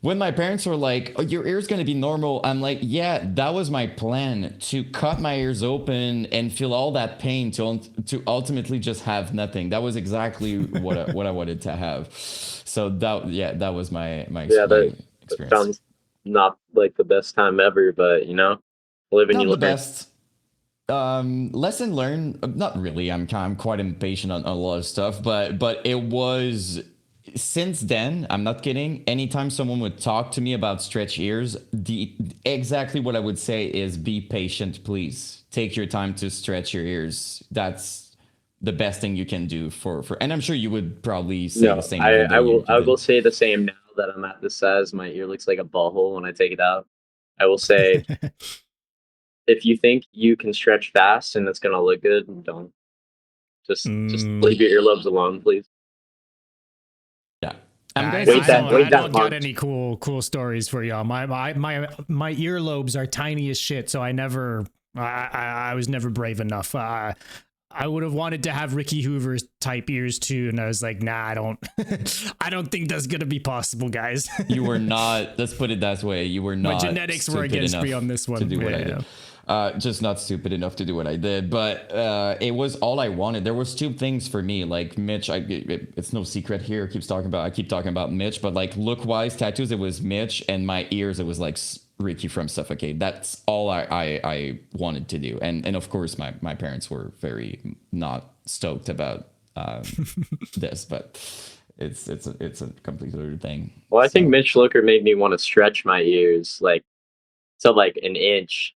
When my parents were like, oh, your ear's going to be normal, I'm like, yeah, that was my plan, to cut my ears open and feel all that pain to ultimately just have nothing. That was exactly what I wanted to have. So that was my experience. That sounds not like the best time ever, but living Not you the learn. best. Lesson learned. Not really. I'm quite impatient on a lot of stuff, but it was. Since then, I'm not kidding. Anytime someone would talk to me about stretch ears, exactly what I would say is be patient, please. Take your time to stretch your ears. That's the best thing you can do for and I'm sure you would probably say the same. I will say the same now that I'm at this size. My ear looks like a butthole when I take it out. I will say, if you think you can stretch fast and it's gonna look good, don't. Just leave your earlobes alone, please. Yeah. I don't got any cool stories for y'all. My earlobes are tiny as shit, so I was never brave enough. I would have wanted to have Ricky Hoover's type ears too, and I was like, nah, I don't think that's gonna be possible, guys. You were not. Let's put it that way. You were not. My genetics were against me on this one. To do what I did. Just not stupid enough to do what I did, but it was all I wanted. There was two things for me, like Mitch. It's no secret here. I keep talking about Mitch, but like look wise, tattoos, it was Mitch, and my ears, it was like Ricky from Suffocate. That's all I wanted to do, and of course my parents were very not stoked about this, but it's a completely other thing. Well, I think Mitch Lucker made me want to stretch my ears like an inch.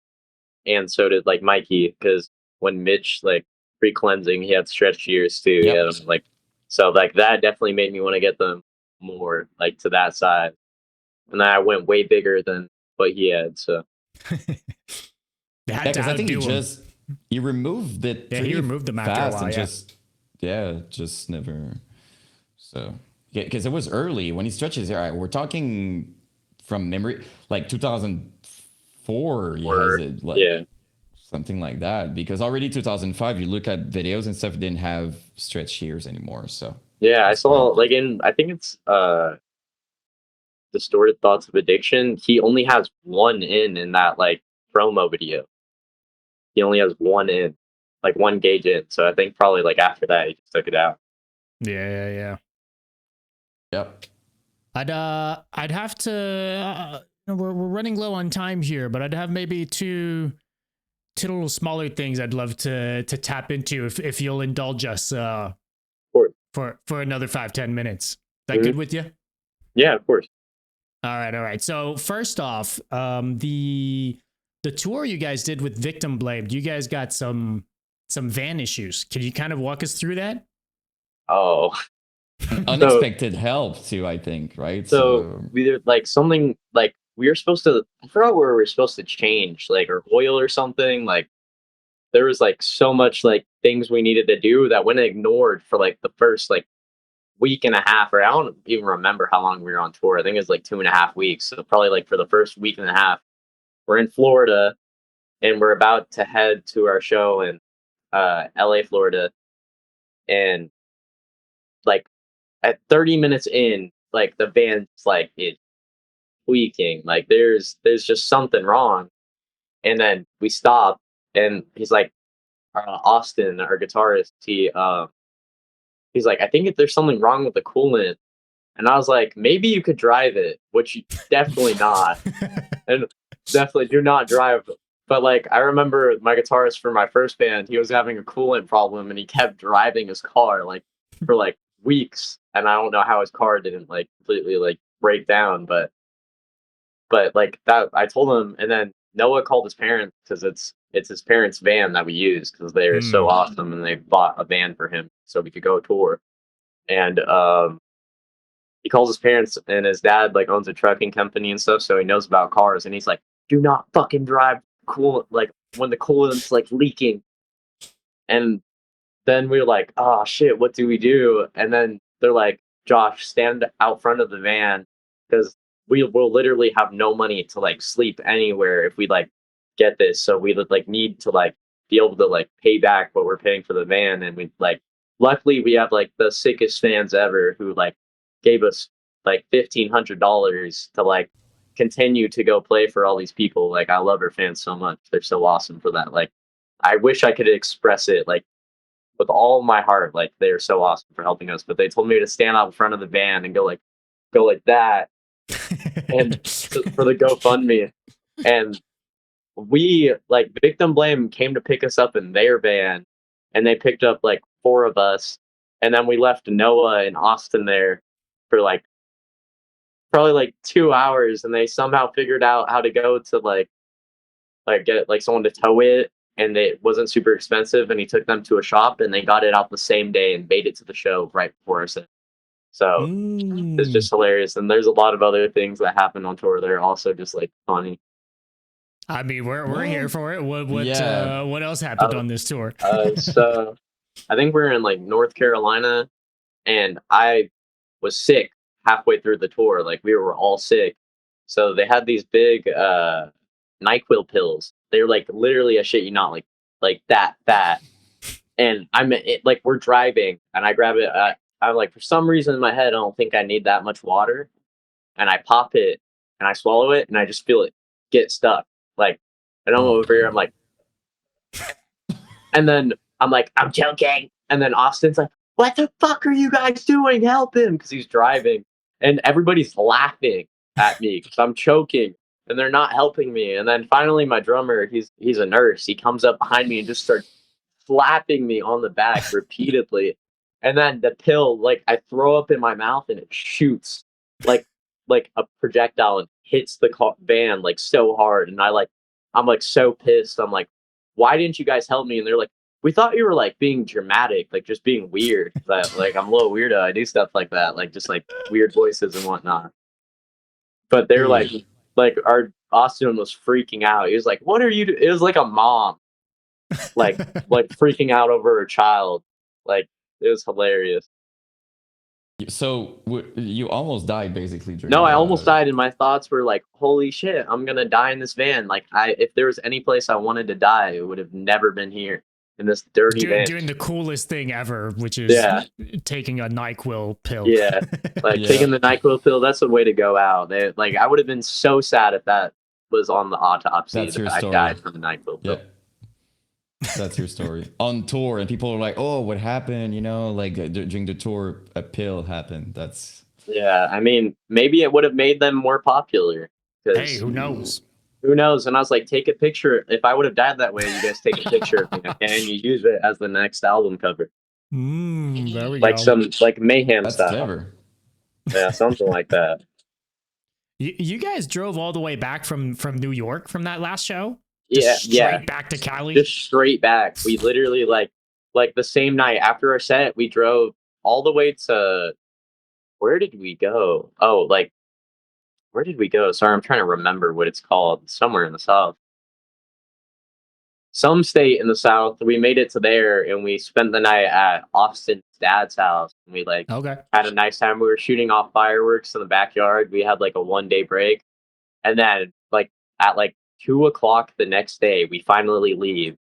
And so did like Mikey, because when Mitch like pre-cleansing, he had stretched ears too. Yep. Yeah, so that definitely made me want to get them more like to that side. And then I went way bigger than what he had. So because I think you removed it. Yeah, he removed them after a while. And just never. So because it was early when he stretches hair. We're talking from memory, like 2004. He has it, something like that. Because already 2005, you look at videos and stuff, didn't have stretched ears anymore. So yeah, I saw I think it's Distorted Thoughts of Addiction. He only has one in that like promo video. He only has one in, like one gauge in. So I think probably like after that, he just took it out. Yeah. Yep. I'd have to. We're running low on time here, but I'd have maybe two little smaller things I'd love to tap into if you'll indulge us. Of course. for another 5-10 minutes. Is that good with you? Yeah, of course. All right. So first off, the tour you guys did with Victim Blame, you guys got some van issues. Can you kind of walk us through that? Oh, Unexpected help too, I think, right? So we did like something like we were supposed to. I forgot where we were supposed to change, like our oil or something. Like there was like so much like things we needed to do that went ignored for like the first like week and a half, or I don't even remember how long we were on tour. I think it was like 2.5 weeks. So probably like for the first week and a half, we're in Florida and we're about to head to our show in LA, Florida. And like at 30 minutes in, like the band's like it's tweaking. Like there's just something wrong. And then we stop and he's like Austin, our guitarist, he's like, I think if there's something wrong with the coolant. And I was like, maybe you could drive it, which definitely not. And definitely do not drive. But like, I remember my guitarist for my first band, he was having a coolant problem and he kept driving his car like for like weeks. And I don't know how his car didn't like completely like break down, but like that, I told him, and then Noah called his parents because it's his parents' van that we use because they're so awesome and they bought a van for him so we could go tour. And he calls his parents, and his dad like owns a trucking company and stuff, so he knows about cars. And he's like, "Do not fucking drive coolant like when the coolant's like leaking." And then we were like, "Oh shit, what do we do?" And then they're like, "Josh, stand out front of the van because we will literally have no money to like sleep anywhere if we like get this. So we would like need to like be able to like pay back what we're paying for the van." And we like, luckily we have like the sickest fans ever who like gave us like $1,500 to like continue to go play for all these people. Like I love our fans so much. They're so awesome for that. Like I wish I could express it like with all my heart. Like they're so awesome for helping us. But they told me to stand out in front of the van and go like that. And for the GoFundMe. And we like Victim Blame came to pick us up in their van, and they picked up like 4 of us, and then we left Noah and Austin there for like probably like 2 hours, and they somehow figured out how to go to like get like someone to tow it, and it wasn't super expensive, and he took them to a shop and they got it out the same day and made it to the show right before us. So it's just hilarious. And there's a lot of other things that happen on tour that are also just like funny. I mean, we're here for it. What else happened on this tour? So I think we're in like North Carolina, and I was sick halfway through the tour. Like we were all sick. So they had these big Nyquil pills. They were like literally a shit you not like that fat. And like we're driving, and I grab it. I'm like, for some reason in my head, I don't think I need that much water. And I pop it and I swallow it, and I just feel it get stuck. Like, and I'm over here, I'm like, and then I'm like, I'm joking. And then Austin's like, what the fuck are you guys doing? Help him. Because he's driving. And everybody's laughing at me because I'm choking, and they're not helping me. And then finally my drummer, he's a nurse. He comes up behind me and just starts slapping me on the back repeatedly. And then the pill, like I throw up in my mouth and it shoots like a projectile and hits the van like so hard. And I'm like so pissed. I'm like, why didn't you guys help me? And they're like, we thought you were like being dramatic, like just being weird. That like I'm a little weirdo. I do stuff like that, like just like weird voices and whatnot. But they're like our Austin was freaking out. He was like, what are you It was like a mom like freaking out over her child. Like it was hilarious. So you almost died basically. No, I almost died, and my thoughts were like, holy shit, I'm gonna die in this van. Like if there was any place I wanted to die, it would have never been here in this dirty van. Doing the coolest thing ever, which is taking a NyQuil pill. Yeah, like taking the NyQuil pill, that's the way to go out. Like I would have been so sad if that was on the autopsy that I died from the NyQuil pill. Yeah. That's your story on tour, and people are like, "Oh, what happened?" You know, like during the tour, a pill happened. That's I mean, maybe it would have made them more popular. Hey, who knows? Who knows? And I was like, take a picture. If I would have died that way, you guys take a picture of me, okay? And you use it as the next album cover. There we Like go. some like mayhem That's style. clever. Yeah, something like that. You guys drove all the way back from New York from that last show? Yeah, Just yeah. straight back to Cali? Just straight back. We literally like the same night after our set, we drove all the way to where did we go? Oh, like where did we go? Sorry, I'm trying to remember what it's called. Somewhere in the south. Some state in the south. We made it to there and we spent the night at Austin's dad's house. And we like Okay. had a nice time. We were shooting off fireworks in the backyard. We had like a 1-day break. And then like at like 2:00 the next day, we finally leave.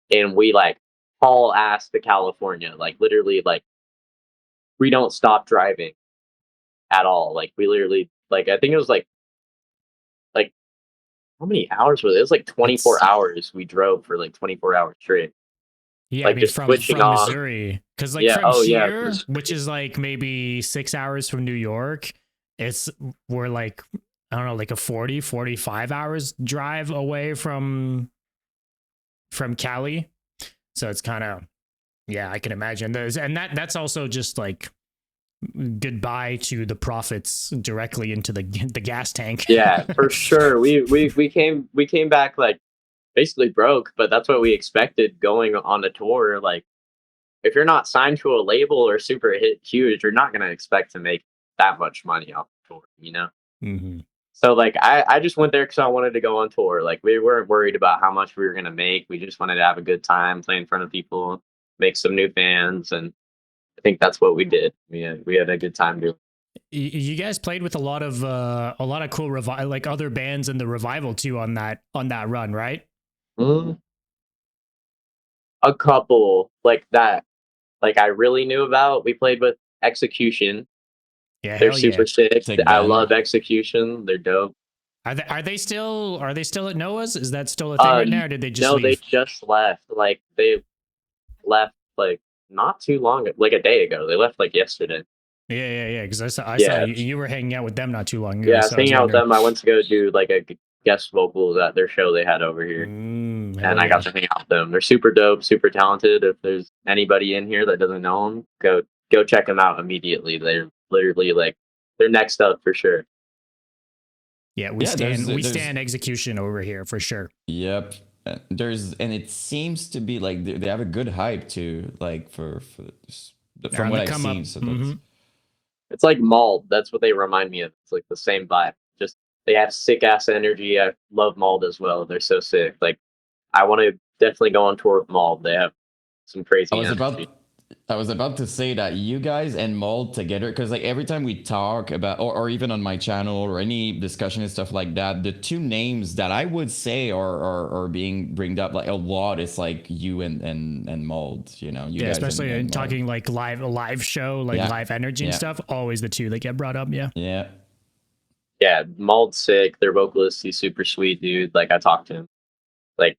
And we like haul ass to California. Like literally like we don't stop driving at all. Like we literally like I think it was like how many hours was it? It was like 24 hours we drove for like 24 hours straight. Yeah, Like, I mean, just from switching off. Missouri. Because like Yeah, from oh, yeah, here, for which is like maybe 6 hours from New York, we're like, I don't know, like a 45 hours drive away from Cali. So it's kind of, yeah, I can imagine. And that's also just like goodbye to the profits directly into the gas tank. Yeah, for sure. We came back like basically broke, but that's what we expected going on a tour. Like if you're not signed to a label or super huge, you're not gonna expect to make that much money off the tour, you know? Mm-hmm. So like I just went there because I wanted to go on tour. Like we weren't worried about how much we were gonna make. We just wanted to have a good time, play in front of people, make some new fans, and I think that's what we did. We had a good time doing. You guys played with a lot of cool like other bands in the revival too on that run, right? A couple like that, like I really knew about. We played with Execution. Yeah, They're hell super yeah. sick. I love Execution. They're dope. Are they still at Noah's? Is that still a thing right now? Or did they just leave? They just left. Like they left like not too long, like a day ago. They left like yesterday. Yeah. Because I saw you were hanging out with them not too long ago. Yeah, I so was hanging out with them. I went to go do like a guest vocals at their show they had over here, and I got to hang out with them. They're super dope, super talented. If there's anybody in here that doesn't know them, go check them out immediately. They're literally like they're next up for sure. Yeah, we stand Execution over here for sure. Yep. And it seems to be like they have a good hype too, like from what I've seen. So it's like Mauled. That's what they remind me of. It's like the same vibe. Just they have sick ass energy. I love Mauled as well. They're so sick. Like I want to definitely go on tour with Mauled. They have some crazy energy. I was about to say that you guys and Mauled together, because like every time we talk about, or even on my channel or any discussion and stuff like that, the two names that I would say are being bringed up like a lot is like you and Mauled, you know. You guys especially and talking like live show, like live energy and stuff. Always the two that get brought up. Yeah. Mauled's sick. Their vocalist, he's super sweet, dude. Like I talked to him. Like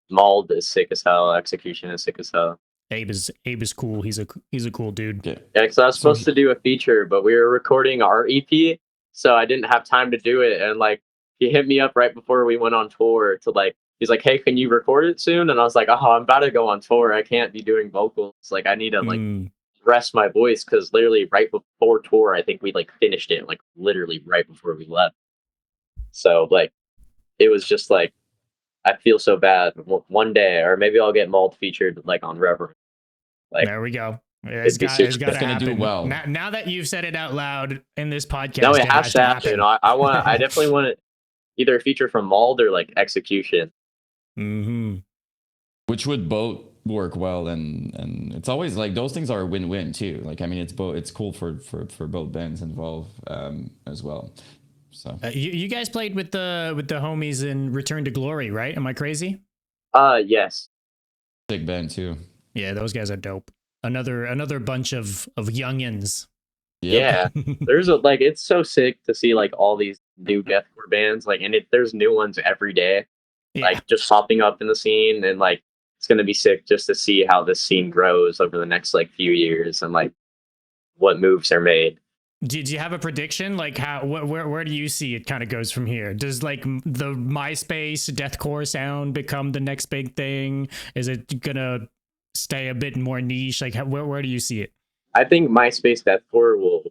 Mauled is sick as hell. Execution is sick as hell. Abe is cool. He's a cool dude. Yeah, because I was supposed to do a feature, but we were recording our EP, so I didn't have time to do it. And like he hit me up right before we went on tour to like he's like, "Hey, can you record it soon?" And I was like, "Oh, I'm about to go on tour. I can't be doing vocals. Like I need to like rest my voice because literally right before tour, I think we like finished it like literally right before we left. So like it was just like I feel so bad. One day, or maybe I'll get Mauled featured like on REV3RENT. Like, there we go. It's gonna do well. Now that you've said it out loud in this podcast, no, it has to happen. I definitely want it either a feature from Mauled or like Execution. Which would both work well, and it's always like those things are a win-win too. Like I mean, it's cool for both bands involved as well. So you guys played with the homies in Return to Glory, right? Am I crazy? Yes. Big band too. Yeah, those guys are dope. Another bunch of youngins. Yeah. There's it's so sick to see like all these new deathcore bands, like, and there's new ones every day, like just popping up in the scene, and like it's gonna be sick just to see how this scene grows over the next like few years and like what moves are made. Did you have a prediction? Like where do you see it kind of goes from here? Does like the Myspace deathcore sound become the next big thing? Is it gonna stay a bit more niche? Like, where do you see it? I think MySpace Deathcore will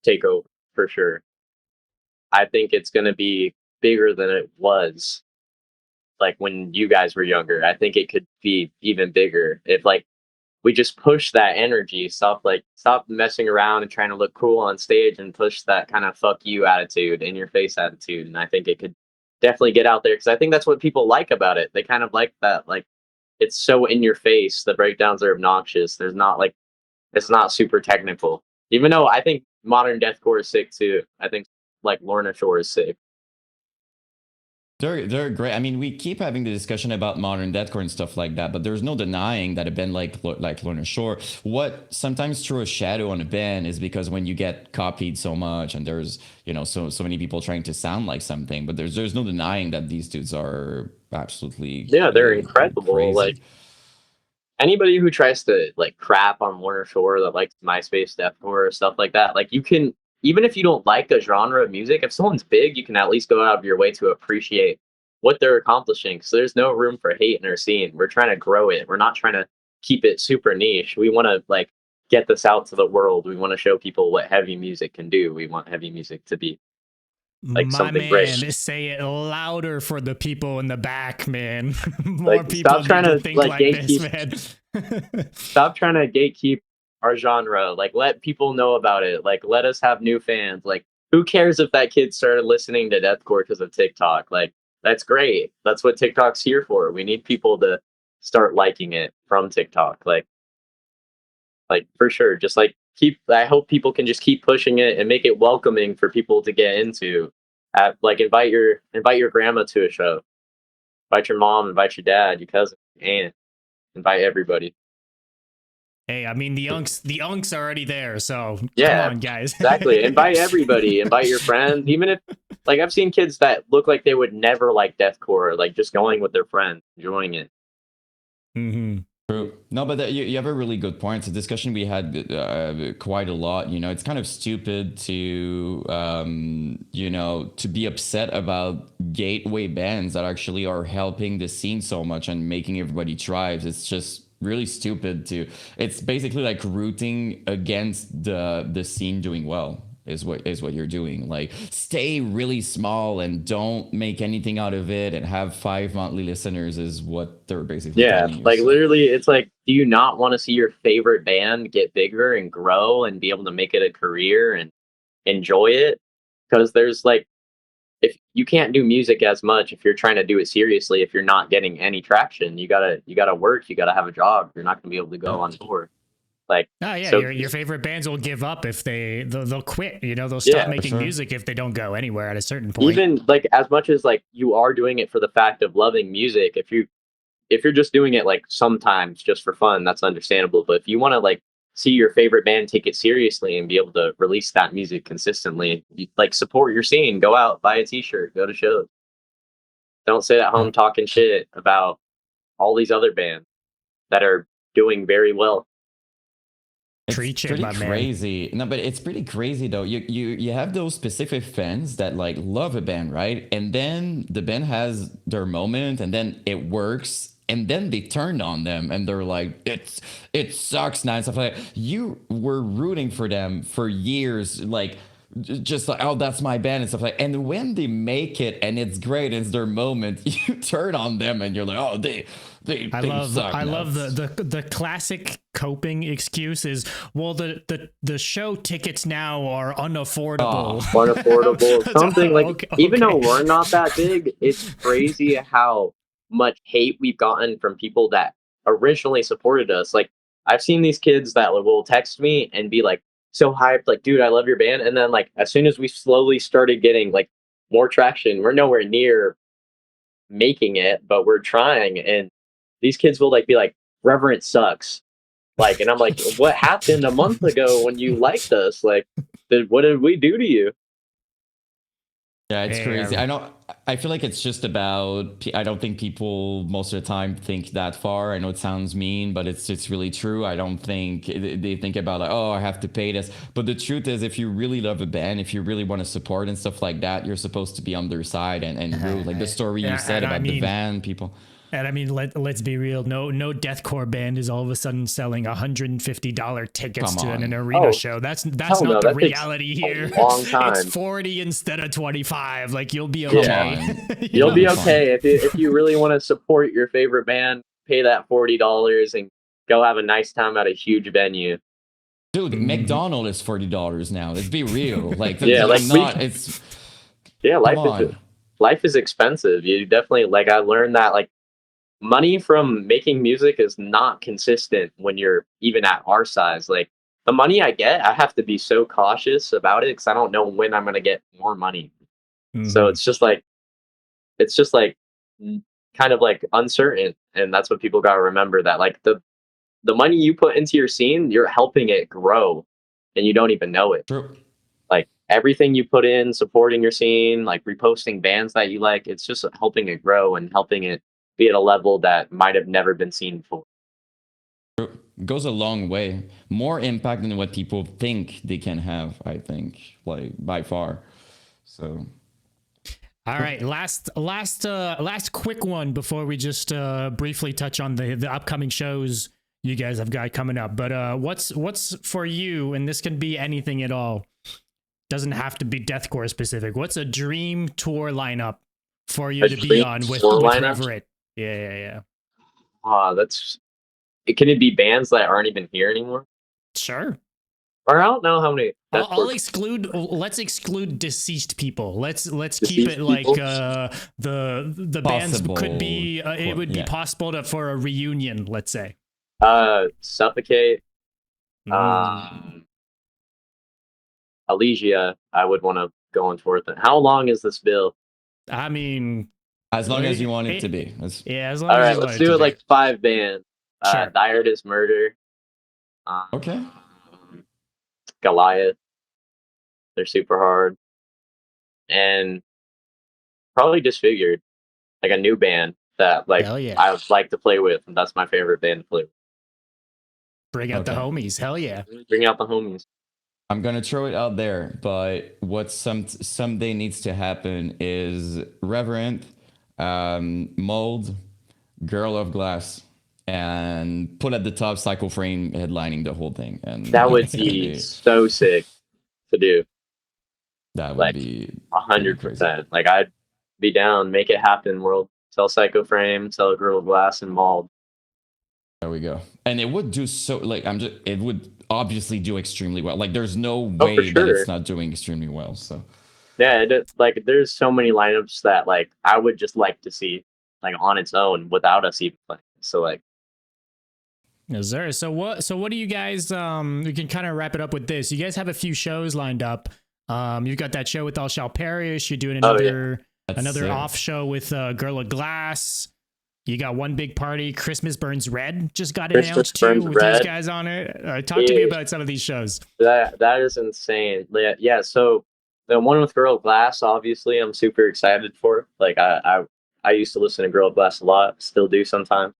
take over for sure. I think it's going to be bigger than it was like when you guys were younger. I think it could be even bigger if like we just push that energy, stop messing around and trying to look cool on stage and push that kind of fuck you attitude, in your face attitude. And I think it could definitely get out there because I think that's what people like about it. They kind of like that, like it's so in your face. The breakdowns are obnoxious. There's not like, it's not super technical. Even though I think modern deathcore is sick too. I think like Lorna Shore is sick. They're great. I mean, we keep having the discussion about modern deathcore and stuff like that, but there's no denying that a band like Lorna Shore, what sometimes throw a shadow on a band is because when you get copied so much and there's, you know, so many people trying to sound like something, but there's no denying that these dudes are absolutely they're incredible. Crazy. Like anybody who tries to like crap on Lorna Shore that likes MySpace deathcore or stuff like that, like you can, even if you don't like a genre of music, if someone's big, you can at least go out of your way to appreciate what they're accomplishing. So there's no room for hate in our scene. We're trying to grow it. We're not trying to keep it super niche. We want to like get this out to the world. We want to show people what heavy music can do. We want heavy music to be like something great. Say it louder for the people in the back, man. More like, people stop trying to think like gatekeep, this, man. Stop trying to gatekeep our genre. Like let people know about it. Like let us have new fans. Like who cares if that kid started listening to deathcore because of TikTok? Like that's great. That's what TikTok's here for. We need people to start liking it from TikTok. Like for sure. Just like I hope people can just keep pushing it and make it welcoming for people to get into. Like invite your grandma to a show. Invite your mom, invite your dad, your cousin, aunt. Invite everybody. Hey, I mean the unks are already there, so yeah, come on, guys. Exactly. Invite everybody. Invite your friends. Even if like I've seen kids that look like they would never like deathcore, like just going with their friends, enjoying it. Mm-hmm. True. No, but you have a really good point. It's a discussion we had quite a lot. You know, it's kind of stupid to, you know, to be upset about gateway bands that actually are helping the scene so much and making everybody thrive. It's just really stupid to. It's basically like rooting against the scene doing well. Is what you're doing. Like stay really small and don't make anything out of it and have 5 monthly listeners is what they're basically telling you. Like literally it's like, do you not want to see your favorite band get bigger and grow and be able to make it a career and enjoy it? Because there's like, if you can't do music as much if you're trying to do it seriously, if you're not getting any traction, you gotta work, you gotta have a job. You're not gonna be able to go on tour. Like, oh yeah, so, your favorite bands will give up if they'll quit. You know, they'll stop making music if they don't go anywhere at a certain point. Even like as much as like you are doing it for the fact of loving music, if you're just doing it like sometimes just for fun, that's understandable. But if you want to like see your favorite band take it seriously and be able to release that music consistently, you, like support your scene, go out, buy a t-shirt, go to shows. Don't sit at home talking shit about all these other bands that are doing very well. It's pretty crazy. No, but it's pretty crazy though. You have those specific fans that like love a band, right? And then the band has their moment and then it works and then they turn on them and they're like, it sucks now and stuff like that. You were rooting for them for years, like just like, oh, that's my band and stuff like that. And when they make it and it's great, it's their moment, you turn on them and you're like, oh, I love the classic coping excuse is, well, the show tickets now are unaffordable. Unaffordable. Something like, okay. Even though we're not that big, it's crazy how much hate we've gotten from people that originally supported us. Like I've seen these kids that will text me and be like so hyped, like, dude, I love your band. And then like as soon as we slowly started getting like more traction, we're nowhere near making it, but we're trying. And these kids will like be like, Reverent sucks. Like, and I'm like, what happened a month ago when you liked us? Like, what did we do to you? Yeah, it's crazy. I feel like it's just about, I don't think people most of the time think that far. I know it sounds mean, but it's really true. I don't think they think about like, oh, I have to pay this. But the truth is, if you really love a band, if you really want to support and stuff like that, you're supposed to be on their side and root. Like the story you said about the van people. And I mean, let's be real. No deathcore band is all of a sudden selling $150 tickets to an arena show. That's hell not no, the that takes reality a here. long time. It's 40 instead of 25. Like, you'll be okay. You'll be okay if you really want to support your favorite band. Pay that $40 and go have a nice time at a huge venue. Dude, McDonald's is $40 now. Let's be real. Like, yeah, like it's life is expensive. You definitely, like, I learned that, like, money from making music is not consistent when you're even at our size. Like, the money I get, I have to be so cautious about it because I don't know when I'm gonna get more money. So it's just like kind of like uncertain, and that's what people gotta remember, that like the money you put into your scene, you're helping it grow, and you don't even know it. True. Like, everything you put in supporting your scene, like reposting bands that you like, it's just helping it grow and helping it be at a level that might have never been seen before. It goes a long way. More impact than what people think they can have, I think, like, by far. So all right, last quick one before we just briefly touch on the upcoming shows you guys have got coming up. But what's for you, and this can be anything at all, doesn't have to be deathcore specific. What's a dream tour lineup for you to be on with REV3RENT? Yeah. Can it be bands that aren't even here anymore? Sure. Or I don't know how many. Let's exclude deceased people. Let's keep it like the bands could be. It would be possible for a reunion. Let's say. Suffocate. Elysia. I would want to go on tour with it. How long is this bill? I mean, as long as you want it to be. As long all as right, let's do it like 5 bands. Sure. Dired is Murder. Okay. Goliath. They're super hard. And probably Disfigured. Like a new band that I would like to play with. And that's my favorite band to play with. Bring out the homies. Hell yeah. Bring out the homies. I'm gonna throw it out there, but what someday needs to happen is REV3RENT, Mauled, Girl of Glass, and put at the top Psycho Frame headlining the whole thing. And that would be so sick to do. That would be 100%. Like, I'd be down, make it happen, world. Sell Psycho Frame, sell Girl of Glass, and Mauled. There we go. And it would do so, like, it would obviously do extremely well. Like, there's no way that it's not doing extremely well. So yeah, like, there's so many lineups that, like, I would just like to see, like, on its own without us even playing. So, like, yes, sir. So what do you guys, we can kind of wrap it up with this. You guys have a few shows lined up. You've got that show with All Shall Perish. You're doing another off show with Girl of Glass. You got One Big Party. Christmas Burns Red just got announced too, with these guys on it. Talk to me about some of these shows. That is insane. Yeah, so the one with Girl of Glass, obviously, I'm super excited for. Like, I used to listen to Girl of Glass a lot, still do sometimes.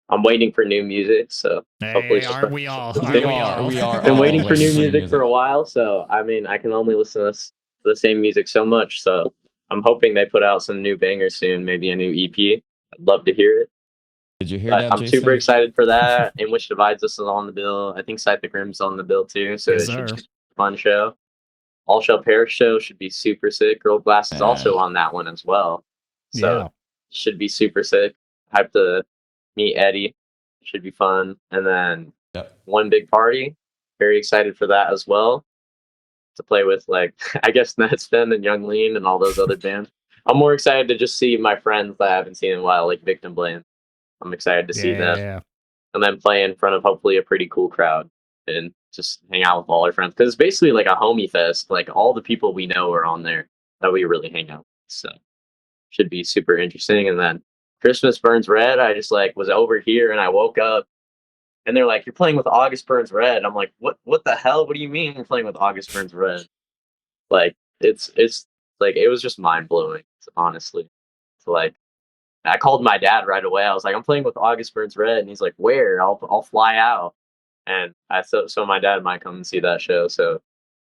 I'm waiting for new music, so hopefully. Aren't we all? We are. Been waiting for new music for a while, so I mean, I can only listen to the same music so much. So I'm hoping they put out some new bangers soon, maybe a new EP. I'd love to hear it. Did you hear that, I'm super excited for that. And Which Divides Us is on the bill. I think Sight the Grim's on the bill too, so it should be a fun show. All Shall Perish show should be super sick. Girl of Glass is also on that one as well, so should be super sick. Hyped to meet Eddie. Should be fun. And then One Big Party. Very excited for that as well. To play with, like, I guess Nettspend and Young Lean and all those other bands. I'm more excited to just see my friends that I haven't seen in a while, like Victim Blame. I'm excited to see them. Yeah. And then play in front of hopefully a pretty cool crowd and just hang out with all our friends. Because it's basically like a homie fest. Like, all the people we know are on there that we really hang out with. So should be super interesting. And then Christmas Burns Red, I just was over here and I woke up and they're like, "You're playing with August Burns Red." I'm like, what the hell? What do you mean you're playing with August Burns Red? Like, it's like, it was just mind blowing, honestly. So, like, I called my dad right away. I was like, "I'm playing with August Burns Red," and he's like, "Where? I'll fly out." And so my dad might come and see that show. So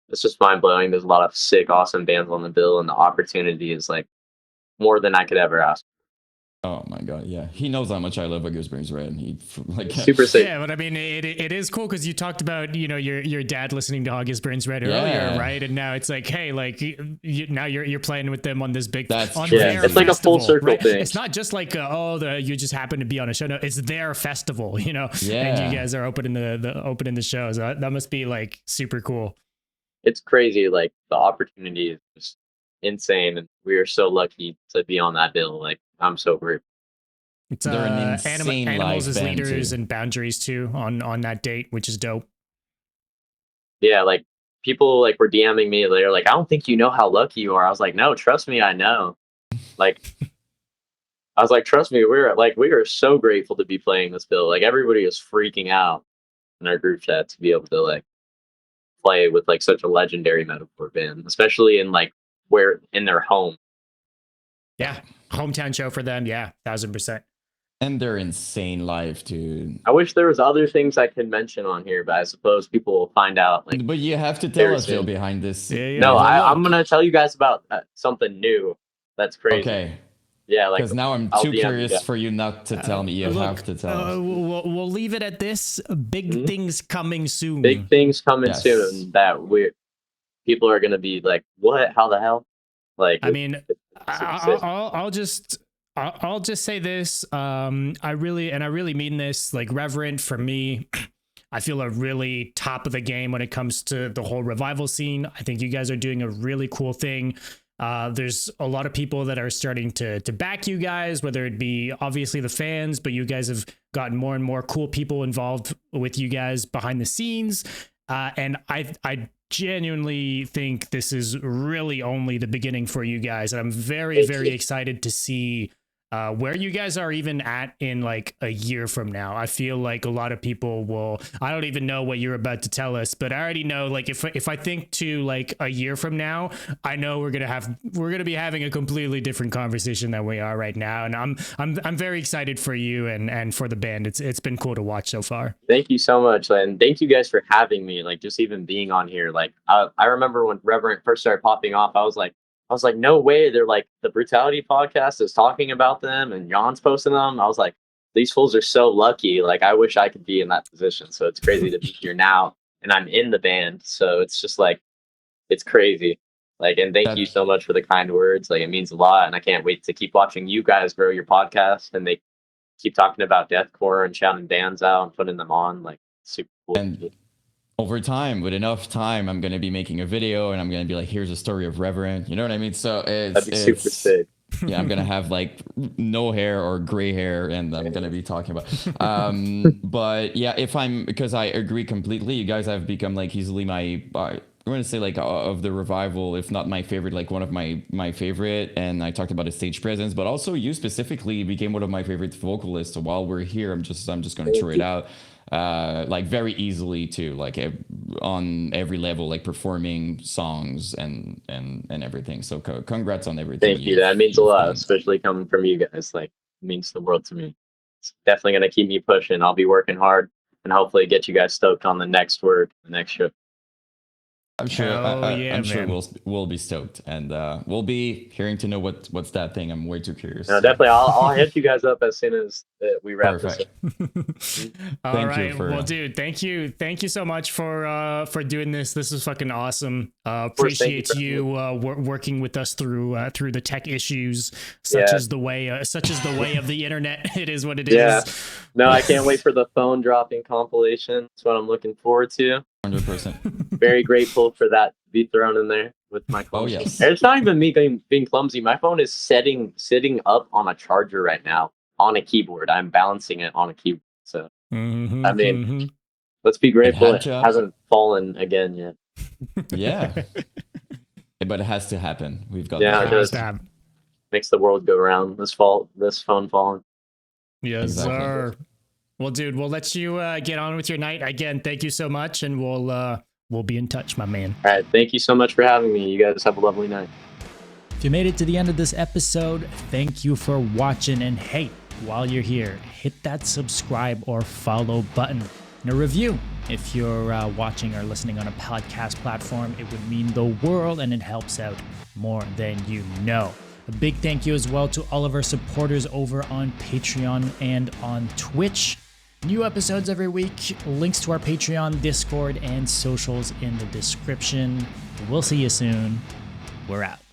it's just mind blowing. There's a lot of sick, awesome bands on the bill, and the opportunity is like more than I could ever ask. Oh my god, yeah. He knows how much I love August Burns Red. He like Super sick. Yeah, but I mean, it is cool because you talked about, you know, your dad listening to August Burns Red earlier, right? And now it's like, hey, like now you're playing with them on this big That's on true. their It's like a full festival, circle right? thing. It's not just like you just happen to be on a show. No, it's their festival, you know. Yeah. And you guys are opening the shows. That must be like super cool. It's crazy. Like the opportunity is just insane, and we are so lucky to be on that bill. Like I'm so grateful. It's They're an insane animals live as band, leaders too. and boundaries too on that date, which is dope. Yeah, like people like were DMing me. They're like, I don't think you know how lucky you are. I was like, no, trust me, I know. Like, I was like, trust me, we are so grateful to be playing this bill. Like everybody is freaking out in our group chat to be able to like play with like such a legendary metalcore band, especially in like where in their home. Yeah, hometown show for them. Yeah, 1000%. And they're insane live, dude. I wish there was other things I could mention on here, but I suppose people will find out. Like, But you have to tell very us, Phil, soon. behind this. Yeah. no, Well, I'm look. gonna tell you guys about something new. That's crazy. Okay. Yeah, like Because now I'm I'll too DM you curious guys. for you not to tell me. You Look, have to tell us. we'll leave it at this. Big things coming soon. Big things coming Yes. soon that people are gonna be like, what? How the hell? Like, I mean, it's- I'll just say this. I really mean this. Like Reverent, for me, I feel are really top of the game when it comes to the whole revival scene. I think you guys are doing a really cool thing. There's a lot of people that are starting to back you guys, whether it be obviously the fans, but you guys have gotten more and more cool people involved with you guys behind the scenes. And I genuinely think this is really only the beginning for you guys. And I'm very, very excited to see where you guys are even at in like a year from now. I feel like a lot of people will, I don't even know what you're about to tell us, but I already know, like, if I think to like a year from now, I know we're going to be having a completely different conversation than we are right now. And I'm very excited for you and for the band. It's been cool to watch so far. Thank you so much, and thank you guys for having me. Like, just even being on here. Like, I remember when Reverent first started popping off, I was like, no way. They're like, the Brutality podcast is talking about them, and Jan's posting them. I was like, these fools are so lucky. Like, I wish I could be in that position. So it's crazy to be here now, and I'm in the band. So it's just like, it's crazy. Like, and thank you so much for the kind words. Like, it means a lot, and I can't wait to keep watching you guys grow your podcast, and they keep talking about deathcore and shouting bands out and putting them on. Like, super cool. And over time, with enough time, I'm going to be making a video and I'm going to be like, here's a story of Reverend. You know what I mean? So That'd be super sick. Yeah, I'm going to have like no hair or gray hair and I'm going to be talking about. But yeah, because I agree completely. You guys have become like easily my, I want to say like of the revival, if not my favorite, like one of my favorite. And I talked about his stage presence, but also you specifically became one of my favorite vocalists. So while we're here, I'm just going to throw it out. Like very easily too, like on every level, like performing songs and everything. So congrats on everything. Thank you. That means a lot, especially coming from you guys. Like, it means the world to me. It's definitely going to keep me pushing. I'll be working hard and hopefully get you guys stoked on the next show. I'm sure. I'm sure man. we'll be stoked, and we'll be hearing to know what's that thing. I'm way too curious. No, definitely. I'll hit you guys up as soon as we wrap this up. All right. Well, dude, thank you so much for doing this. This is fucking awesome. Appreciate you working with us through the tech issues, such as the way of the internet. It is what it is. No, I can't wait for the phone dropping compilation. That's what I'm looking forward to. 100%. Very grateful for that to be thrown in there with my phone. Oh yes. And it's not even me being clumsy. My phone is sitting up on a charger right now on a keyboard. I'm balancing it on a keyboard. So I mean, let's be grateful it hasn't fallen again yet. Yeah. But it has to happen. We've got it does. Makes the world go round. This phone falling. Yes, Exactly. sir. Well, dude, we'll let you get on with your night. Again, thank you so much, and we'll be in touch, my man. All right, thank you so much for having me. You guys have a lovely night. If you made it to the end of this episode, thank you for watching. And hey, while you're here, hit that subscribe or follow button and a review. If you're watching or listening on a podcast platform, it would mean the world, and it helps out more than you know. A big thank you as well to all of our supporters over on Patreon and on Twitch. New episodes every week, links to our Patreon, Discord, and socials in the description. We'll see you soon. We're out.